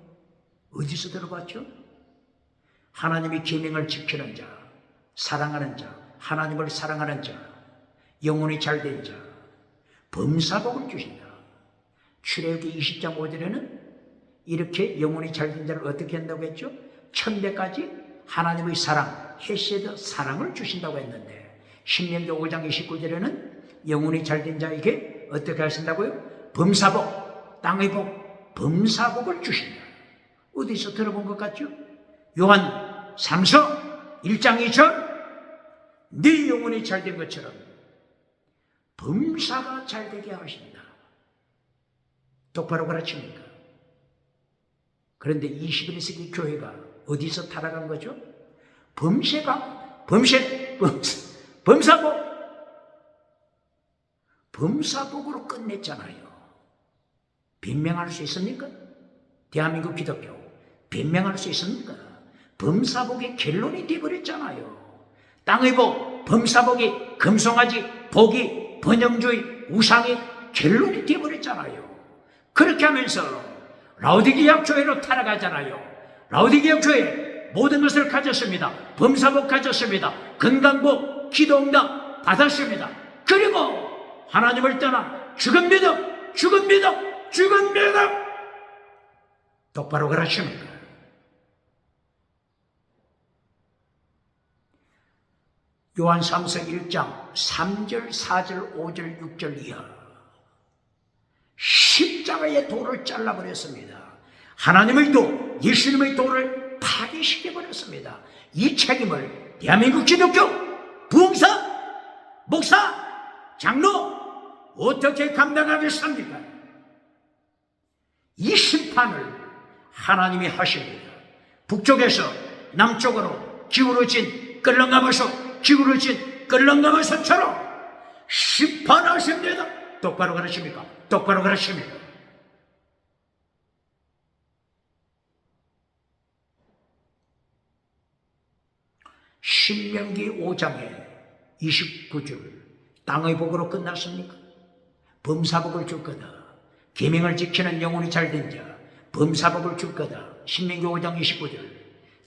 어디서 들어봤죠? 하나님이 계명을 지키는 자, 사랑하는 자, 하나님을 사랑하는 자, 영혼이 잘된 자, 범사복을 주신다. 출애굽기 20장 5절에는 이렇게 영혼이 잘된 자를 어떻게 한다고 했죠? 1000배까지 하나님의 사랑, 헤세드 사랑을 주신다고 했는데, 신명기 5장 29절에는 영혼이 잘된 자에게 어떻게 하신다고요? 범사복, 땅의 복, 범사복을 주신다. 어디서 들어본 것 같죠? 요한 3서 1장 2절, 네 영혼이 잘된 것처럼 범사가 잘되게 하신다. 똑바로 가르칩니까? 그런데 21세기 교회가 어디서 타락한 거죠? 범사복, 범사복으로 끝냈잖아요. 변명할 수 있습니까? 대한민국 기독교 변명할 수 있습니까? 범사복의 결론이 되어버렸잖아요. 땅의 복, 범사복이 금송아지, 복이 번영주의, 우상의 결론이 되어버렸잖아요. 그렇게 하면서 라오디게아 교회로 타락하잖아요. 라오디게아 교회 모든 것을 가졌습니다. 범사복 가졌습니다. 건강복, 기도응답 받았습니다. 그리고 하나님을 떠나 죽은 믿음, 똑바로 가르칩니까? 요한 3서 1장 3절, 4절, 5절, 6절 이하 십자가의 도를 잘라버렸습니다. 하나님의 도, 예수님의 도를 파괴시켜버렸습니다. 이 책임을 대한민국 기독교 부흥사, 목사, 장로 어떻게 감당하겠습니까? 이 심판을 하나님이 하십니다. 북쪽에서 남쪽으로 기울어진 끌렁가버섯처럼 심판하십니다. 똑바로 가르칩니까? 똑바로 가르칩니까? 신명기 5장에 29절 땅의 복으로 끝났습니까? 범사복을 줄 거다. 계명을 지키는 영혼이 잘된 자 범사복을 줄 거다. 신명기 5장 29절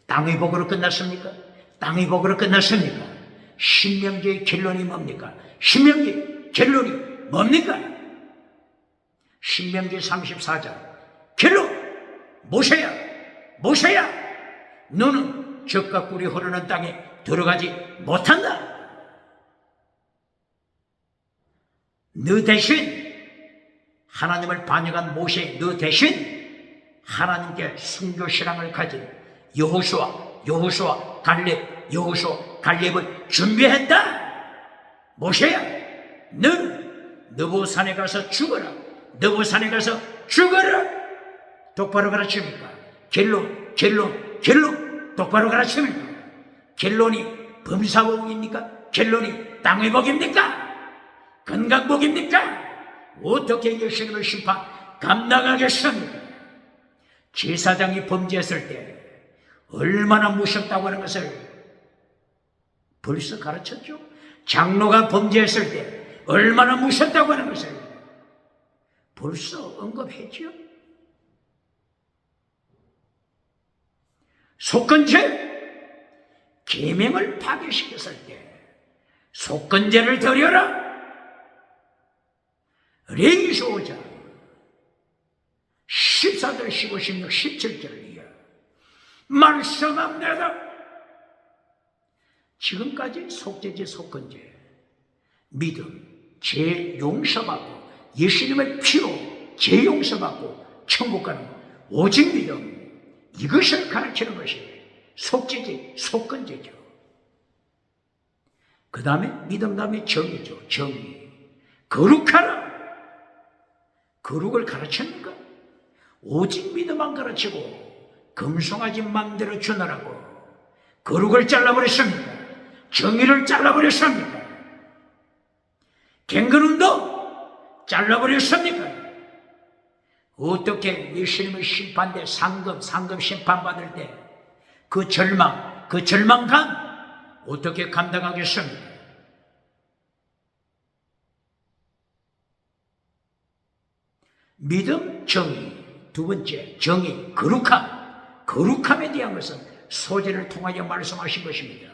땅의 복으로 끝났습니까? 땅의 복으로 끝났습니까? 신명기의 결론이 뭡니까? 신명기 결론이 뭡니까? 신명기 34장 결론, 모세야 너는 젖과 꿀이 흐르는 땅에 들어가지 못한다. 너 대신 하나님을 반역한 모세, 너 대신 하나님께 순교신앙을 가진 여호수아, 갈렙을 준비했다. 모세야, 너는 느보산에 가서 죽어라. 똑바로 가르칩니까? 결론, 똑바로 가르칩니까? 결론이 범사복입니까? 결론이 땅의 복입니까? 건강복입니까? 어떻게 예수님의 심판 감당하겠습니까? 제사장이 범죄했을 때 얼마나 무섭다고 하는 것을 벌써 가르쳤죠. 장로가 범죄했을 때 얼마나 무섭다고 하는 것을 벌써 언급했죠. 속건죄, 계명을 파괴시켰을 때 속건죄를 드려라. 레위기 5장 14절, 15, 16, 17절 이하 말씀합니다. 지금까지 속죄제, 속건제, 믿음, 죄 용서받고 예수님의 피로 죄 용서받고 천국 가는 것, 오직 믿음, 이것을 가르치는 것이 속죄제, 속건제죠. 그 다음에 믿음 다음에 정의죠. 정의. 거룩하라. 거룩을 가르칩니까? 오직 믿음만 가르치고 금송아지 맘대로 주너라고 거룩을 잘라버렸습니까? 정의를 잘라버렸습니까? 갱그름도 잘라버렸습니까? 어떻게 예수님의 심판대 상급 심판받을 때 그 절망감 어떻게 감당하겠습니까? 믿음, 정의. 두 번째, 정의, 거룩함. 거룩함에 대한 것은 소제를 통하여 말씀하신 것입니다.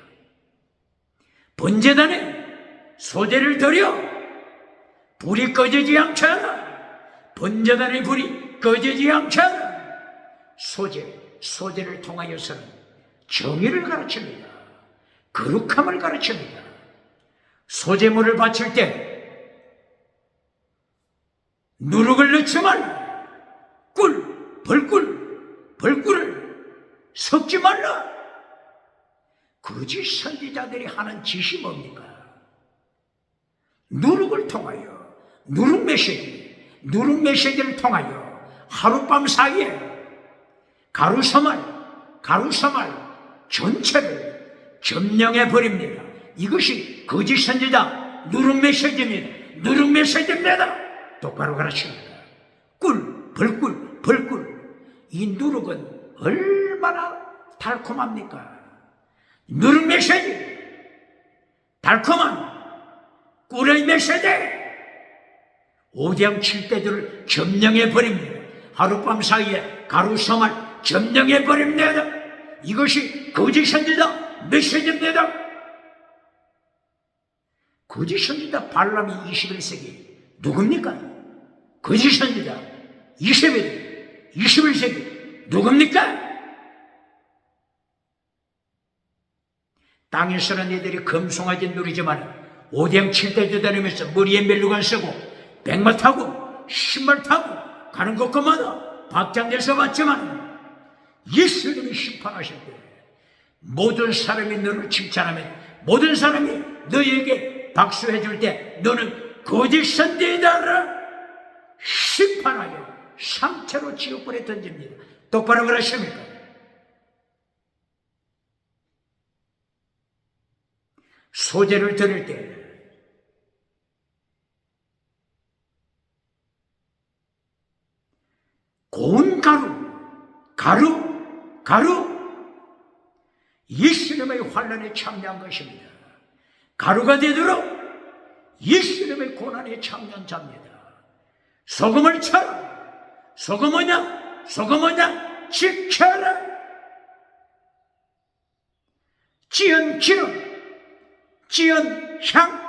번제단에 소제를 드려 불이 꺼지지 않게 하라. 번제단의 불이 꺼지지 않게 하라. 소제를 통하여서는 정의를 가르칩니다. 거룩함을 가르칩니다. 소제물을 바칠 때 누룩을 넣지 말라. 벌꿀을 섞지 말라. 거짓 선지자들이 하는 짓이 뭡니까? 누룩을 통하여, 누룩 메시지를 통하여 하룻밤 사이에 가루서말 전체를 점령해 버립니다. 이것이 거짓 선지자 누룩 메시지입니다. 똑바로 가르칩니다. 벌꿀. 이 누룩은 얼마나 달콤합니까? 누룩 메시지, 달콤한 꿀의 메시지, 오대양 7대들을 점령해 버립니다. 하룻밤 사이에 가루서말 점령해 버립니다. 이것이 거짓 선지자 메시지입니다. 거짓 선지자 발람이 21세기 누굽니까? 거짓 선지자 21세기 누굽니까? 땅에 서는 이들이 금송아지 누리지만 오대양 7대주 다니면서 머리에 멜루간 쓰고 백마 타고 신발 타고 가는 곳마다 박장대서 봤지만 예수님이 심판하실 때 모든 사람이 너를 칭찬하면 모든 사람이 너에게 박수해 줄 때 너는 거짓 선지자라 심판하여 상체로 지옥불에 던집니다. 똑바로 그러십니까? 소제를 드릴 때 고운 가루 예수님의 환난에 참여한 것입니다. 가루가 되도록 예수님의 고난에 참여한 자입니다. 소금을 쳐라. 소금이냐 지켜라. 지은 기름, 지은 향,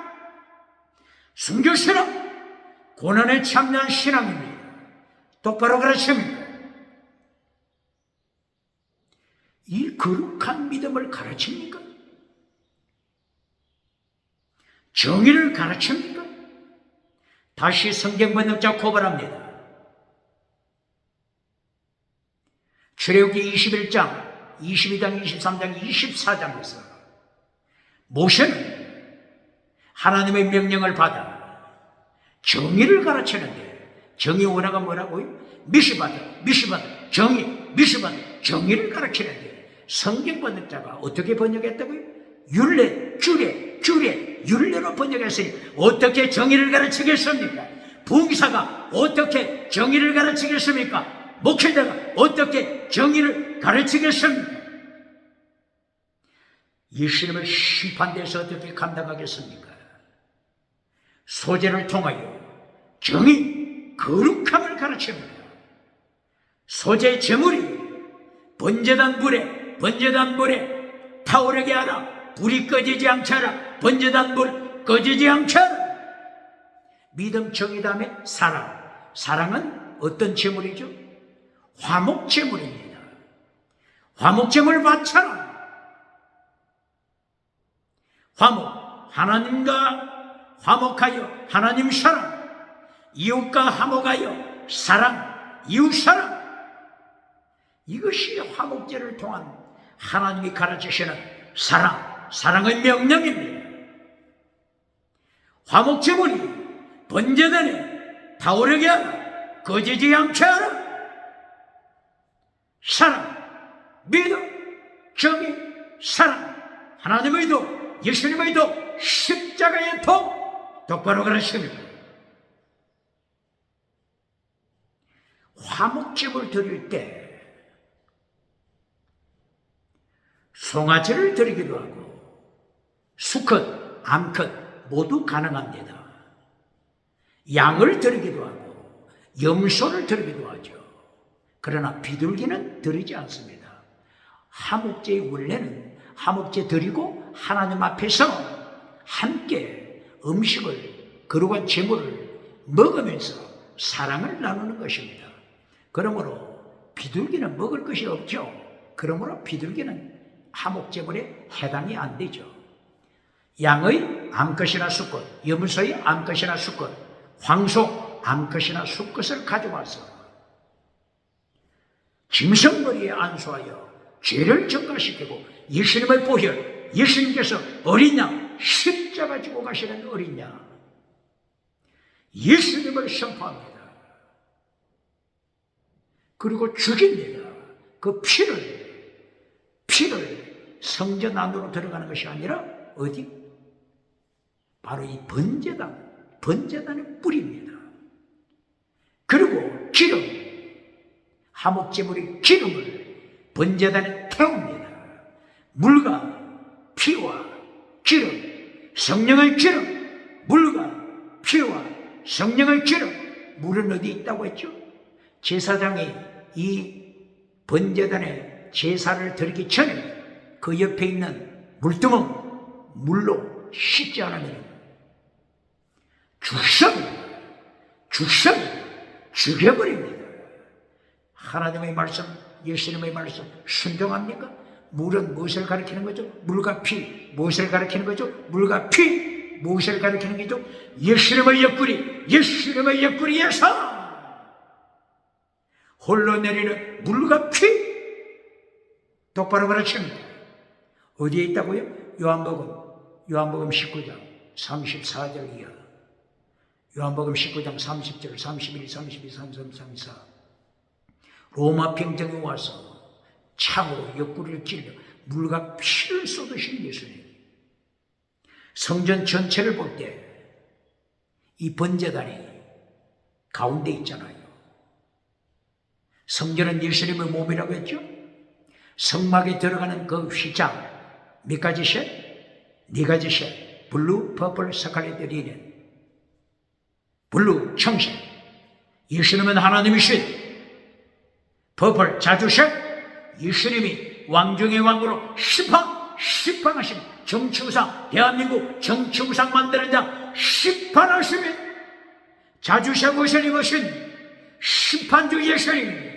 순교신앙, 고난에 참여한 신앙입니다. 똑바로 가르칩니다. 이 거룩한 믿음을 가르칩니까? 정의를 가르칩니까? 다시 성경 번역자 고발합니다. 출애굽기 21장, 22장, 23장, 24장에서 모세는 하나님의 명령을 받아 정의를 가르치는데 정의 원어가 뭐라고요? 미시바다, 정의를 가르치는데 성경 번역자가 어떻게 번역했다고요? 율례로 번역했으니 어떻게 정의를 가르치겠습니까? 부흥사가 어떻게 정의를 가르치겠습니까? 목회자가 어떻게 정의를 가르치겠습니까? 예수님을 심판대에서 어떻게 감당하겠습니까? 소제를 통하여 정의, 거룩함을 가르칩니다. 소제 제물이 번제단 불에 타오르게 하라. 불이 꺼지지 않게 하라. 번제단 불 꺼지지 않게 하라. 믿음, 정의 다음에 사랑은 어떤 제물이죠? 화목 제물입니다. 화목제물 바쳐라. 화목, 하나님과 화목하여 하나님 사랑, 이웃과 화목하여 사랑, 이웃 사랑. 이것이 화목제를 통한 하나님이 가르치시는 사랑의 명령입니다. 화목제물이 번제단에 타오르게 하라, 꺼지지 않게 하라. 사랑, 믿음, 정의, 사랑, 하나님의 도, 예수님의 도, 십자가의 도 똑바로 가르칩니다. 화목제물 드릴 때 송아지를 드리기도 하고 수컷, 암컷 모두 가능합니다. 양을 드리기도 하고 염소를 드리기도 하죠. 그러나 비둘기는 드리지 않습니다. 화목제의 원래는 화목제 드리고 하나님 앞에서 함께 음식을 거룩한 제물을 먹으면서 사랑을 나누는 것입니다. 그러므로 비둘기는 먹을 것이 없죠. 그러므로 비둘기는 화목제물에 해당이 안 되죠. 양의 암컷이나 수컷, 염소의 암컷이나 수컷, 황소 암컷이나 수컷을 가져와서 짐승머리에 안수하여 죄를 전가시키고 예수님의 보혈, 예수님께서 어린 양, 십자가 지고 가시는 어린 양, 예수님을 선포합니다. 그리고 죽입니다. 그 피를 성전 안으로 들어가는 것이 아니라 어디? 바로 이 번제단의 뿔입니다. 그리고 기름, 화목제물의 기름을 번제단에 태웁니다. 물과 피와 기름, 성령의 기름, 물과 피와 성령의 기름. 물은 어디 있다고 했죠? 제사장이 이 번제단에 제사를 드리기 전에 그 옆에 있는 물두멍 물로 씻지 않으면 죽여버립니다. 하나님의 말씀, 예수님의 말씀 순종합니까? 물은 무엇을 가리키는 거죠? 물과 피. 무엇을 가리키는 거죠? 물과 피. 무엇을 가리키는 거죠? 예수님의 옆구리에서 홀로 내리는 물과 피. 똑바로 가르칩니다. 어디에 있다고요? 요한복음 19장 34절 이하. 요한복음 19장 30절, 31, 32, 33, 34. 로마 병정이 와서 창으로 옆구리를 찔러 물과 피를 쏟으신 예수님. 성전 전체를 볼 때 이 번제단이 가운데 있잖아요. 성전은 예수님의 몸이라고 했죠. 성막에 들어가는 그 휘장 몇 가지 색? 네 가지 색. 블루, 퍼플, 스칼렛, 리넨. 블루, 청색. 예수님은 하나님이신. 퍼플, 자주색. 예수님이 왕 중의 왕으로 심판하신 정치우상, 대한민국 정치우상 만드는 자 심판하시면 자주색 옷을 입으신 심판주 예수님,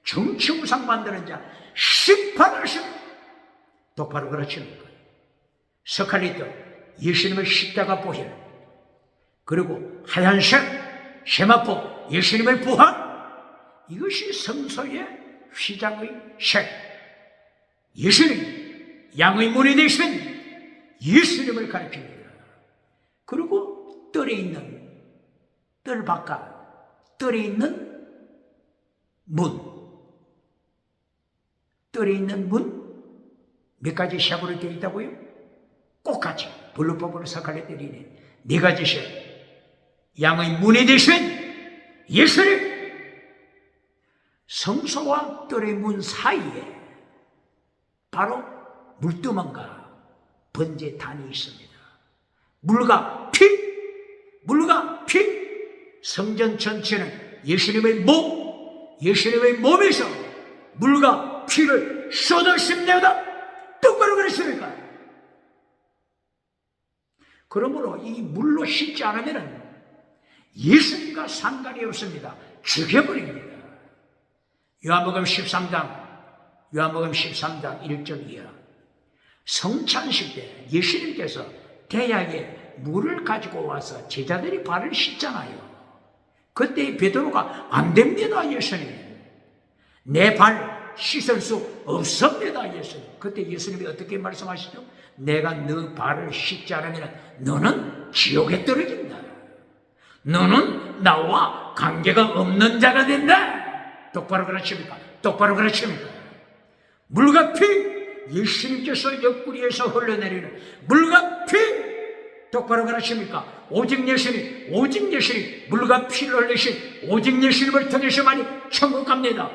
정치우상 만드는 자 심판하시면 똑바로 그렇지는 거예요. 스칼렛, 예수님의 십자가 보혈, 그리고 하얀색 세마포, 예수님의 부활. 이것이 성소의 휘장의 색. 예수님, 양의 문이 되신 예수님을 가리킵니다. 그리고 뜰 바깥, 뜰에 있는 문 몇 가지 색으로 되어 있다고요? 꽃같이 블루퍼블, 스칼렛, 리넨. 네 가지 색. 양의 문이 되신 예수님. 성소와 뜰의 문 사이에 바로 물두멍과 번제단이 있습니다. 물과 피. 성전 전체는 예수님의 몸에서 물과 피를 쏟아십니다. 똑바로 그러십니까? 그러므로 이 물로 씻지 않으면 예수님과 상관이 없습니다. 죽여버립니다. 요한복음 13장 요한복음 13장 1절 이하. 성찬식 때 예수님께서 대야에 물을 가지고 와서 제자들이 발을 씻잖아요. 그때 베드로가 안 됩니다, 예수님. 내 발 씻을 수 없습니다, 예수님. 그때 예수님이 어떻게 말씀하시죠? 내가 너 발을 씻지 않으면 너는 지옥에 떨어진다. 너는 나와 관계가 없는 자가 된다. 똑바로 그러십니까? 똑바로 그러십니까? 물과 피, 예수님께서 옆구리에서 흘러내리는 물과 피, 똑바로 그러십니까? 오직 예수님 물과 피를 흘리신 오직 예수님을 통해서만이 천국 갑니다.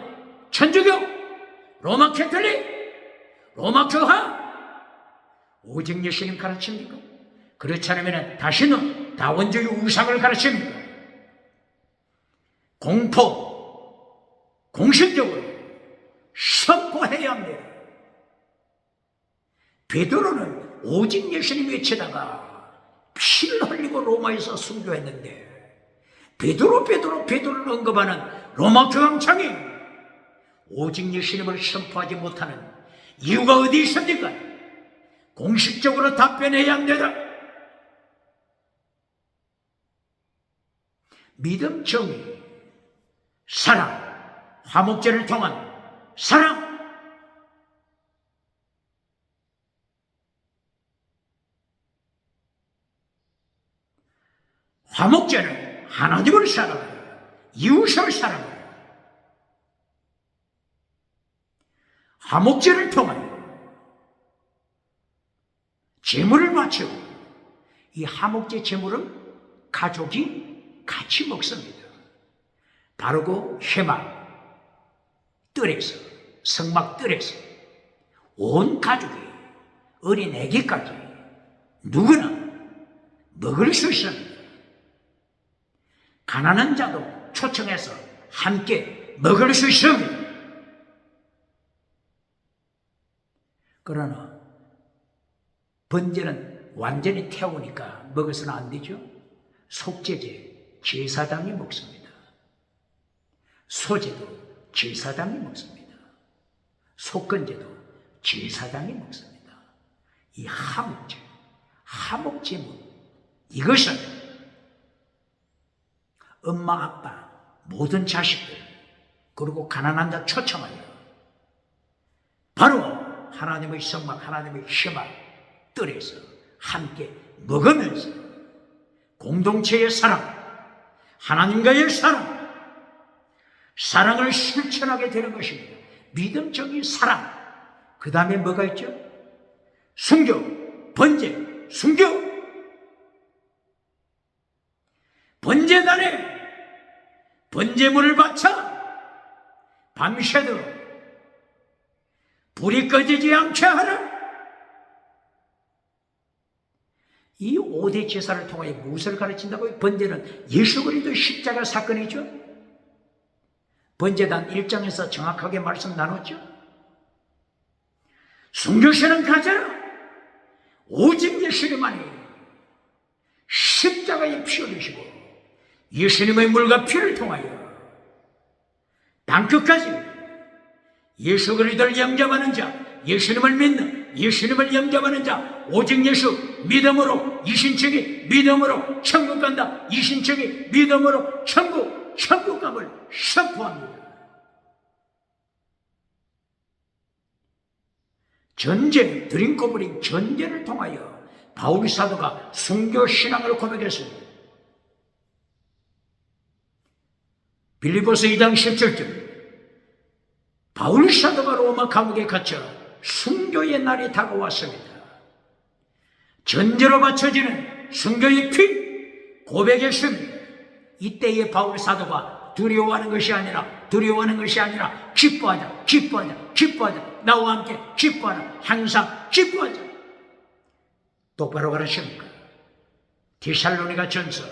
천주교, 로마 캐톨릭, 로마 교화, 오직 예수님 가르칩니까? 그렇지 않으면 다시는 다원주의 우상을 가르칩니까? 공식적으로 선포해야 합니다. 베드로는 오직 예수님 외치다가 피를 흘리고 로마에서 순교했는데 베드로를 언급하는 로마 교황청이 오직 예수님을 선포하지 못하는 이유가 어디 있습니까? 공식적으로 답변해야 합니다. 믿음, 정의, 사랑, 화목제를 통한 사랑, 화목제는 하나님을 사랑하라, 이웃을 사랑하라. 화목제를 통하여 제물을 바치고 이 화목제 제물은 가족이 같이 먹습니다. 바르고 회막 뜰에서, 성막 뜰에서 온 가족이 어린 애기까지 누구나 먹을 수 있습니다. 가난한 자도 초청해서 함께 먹을 수 있습니다. 그러나 번제는 완전히 태우니까 먹어서는 안 되죠. 속죄제 제사장이 먹습니다. 소제도 제사장이 먹습니다. 속건제도 제사장이 먹습니다. 이 화목제물, 이것은 엄마, 아빠, 모든 자식들, 그리고 가난한 자 초청하여 바로 하나님의 성막, 하나님의 회막 뜰에서 함께 먹으면서 공동체의 사랑, 하나님과의 사랑을 실천하게 되는 것입니다. 믿음적인 사랑. 그 다음에 뭐가 있죠? 순교, 번제, 순교. 번제단에 번제물을 바쳐 밤새도록 불이 꺼지지 않게 하라. 이 5대 제사를 통하여 무엇을 가르친다고요? 번제는 예수 그리스도의 십자가 사건이죠. 번제단 1장에서 정확하게 말씀 나눴죠. 순교시는 가져라. 오직 예수님만이 십자가에 피 흘리시고 예수님의 물과 피를 통하여 땅끝까지 예수 그리스도를 영접하는 자, 예수님을 믿는, 예수님을 영접하는 자, 오직 예수 믿음으로 이신청이 믿음으로 천국 간다. 이신청이 믿음으로 천국감을 선포합니다. 전제, 드림코브링 전제를 통하여 바울 사도가 순교 신앙을 고백했습니다. 빌립보서 2장 17절, 바울 사도가 로마 감옥에 갇혀 순교의 날이 다가왔습니다. 전제로 바쳐지는 순교의 피 고백했습니다. 이때의 바울 사도가 두려워하는 것이 아니라 기뻐하자. 나와 함께 기뻐하라. 항상 기뻐하자. 똑바로 가르칩니까? 데살로니가 전서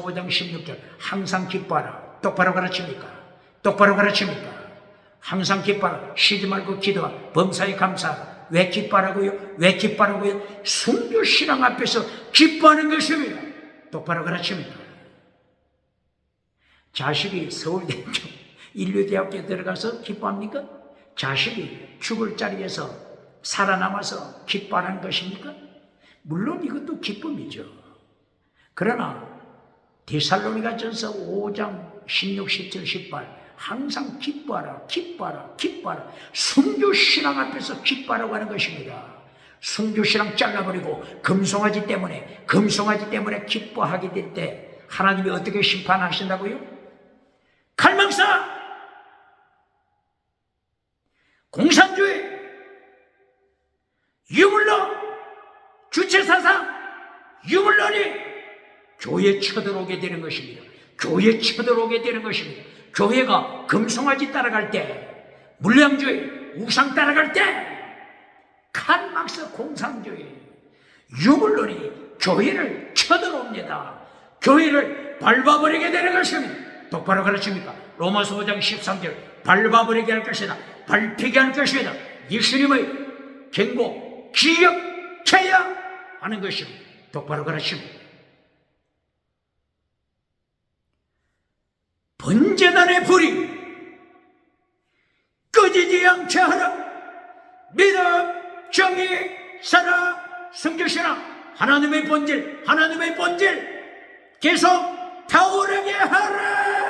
5장 16절 항상 기뻐하라. 똑바로 가르칩니까? 항상 기뻐하라. 쉬지 말고 기도하라. 범사에 감사하라. 왜 기뻐하라고요? 순교 신앙 앞에서 기뻐하는 것입니다. 똑바로 가르칩니다. 자식이 서울대 인류대학교에 들어가서 기뻐합니까? 자식이 죽을 자리에서 살아남아서 기뻐하는 것입니까? 물론 이것도 기쁨이죠. 그러나 데살로니가전서 5장 16, 17, 18 항상 기뻐하라, 기뻐하라, 기뻐하라. 순교신앙 앞에서 기뻐하라고 하는 것입니다. 순교신앙 잘라버리고 금송아지 때문에 기뻐하게 될 때 하나님이 어떻게 심판하신다고요? 갈망사, 공산주의, 유물론, 주체사상, 유물론이 교회에 쳐들어오게 되는 것입니다. 교회에 쳐들어오게 되는 것입니다. 교회가 금송아지 따라갈 때, 물량주의, 우상 따라갈 때, 칼막스 공산주의, 유물론이 교회를 쳐들어옵니다. 교회를 밟아버리게 되는 것입니다. 똑바로 가르칩니까? 로마서 5장 13절 밟아버리게 할 것이다. 밟히게 할 것이다. 예수님의 경고 기억해야 하는 것입니다. 똑바로 가르칩니다. 번제단의 불이 꺼지지 않게 하라. 믿음, 정의, 사랑, 성결신앙, 하나님의 본질 계속 타오르게 하라.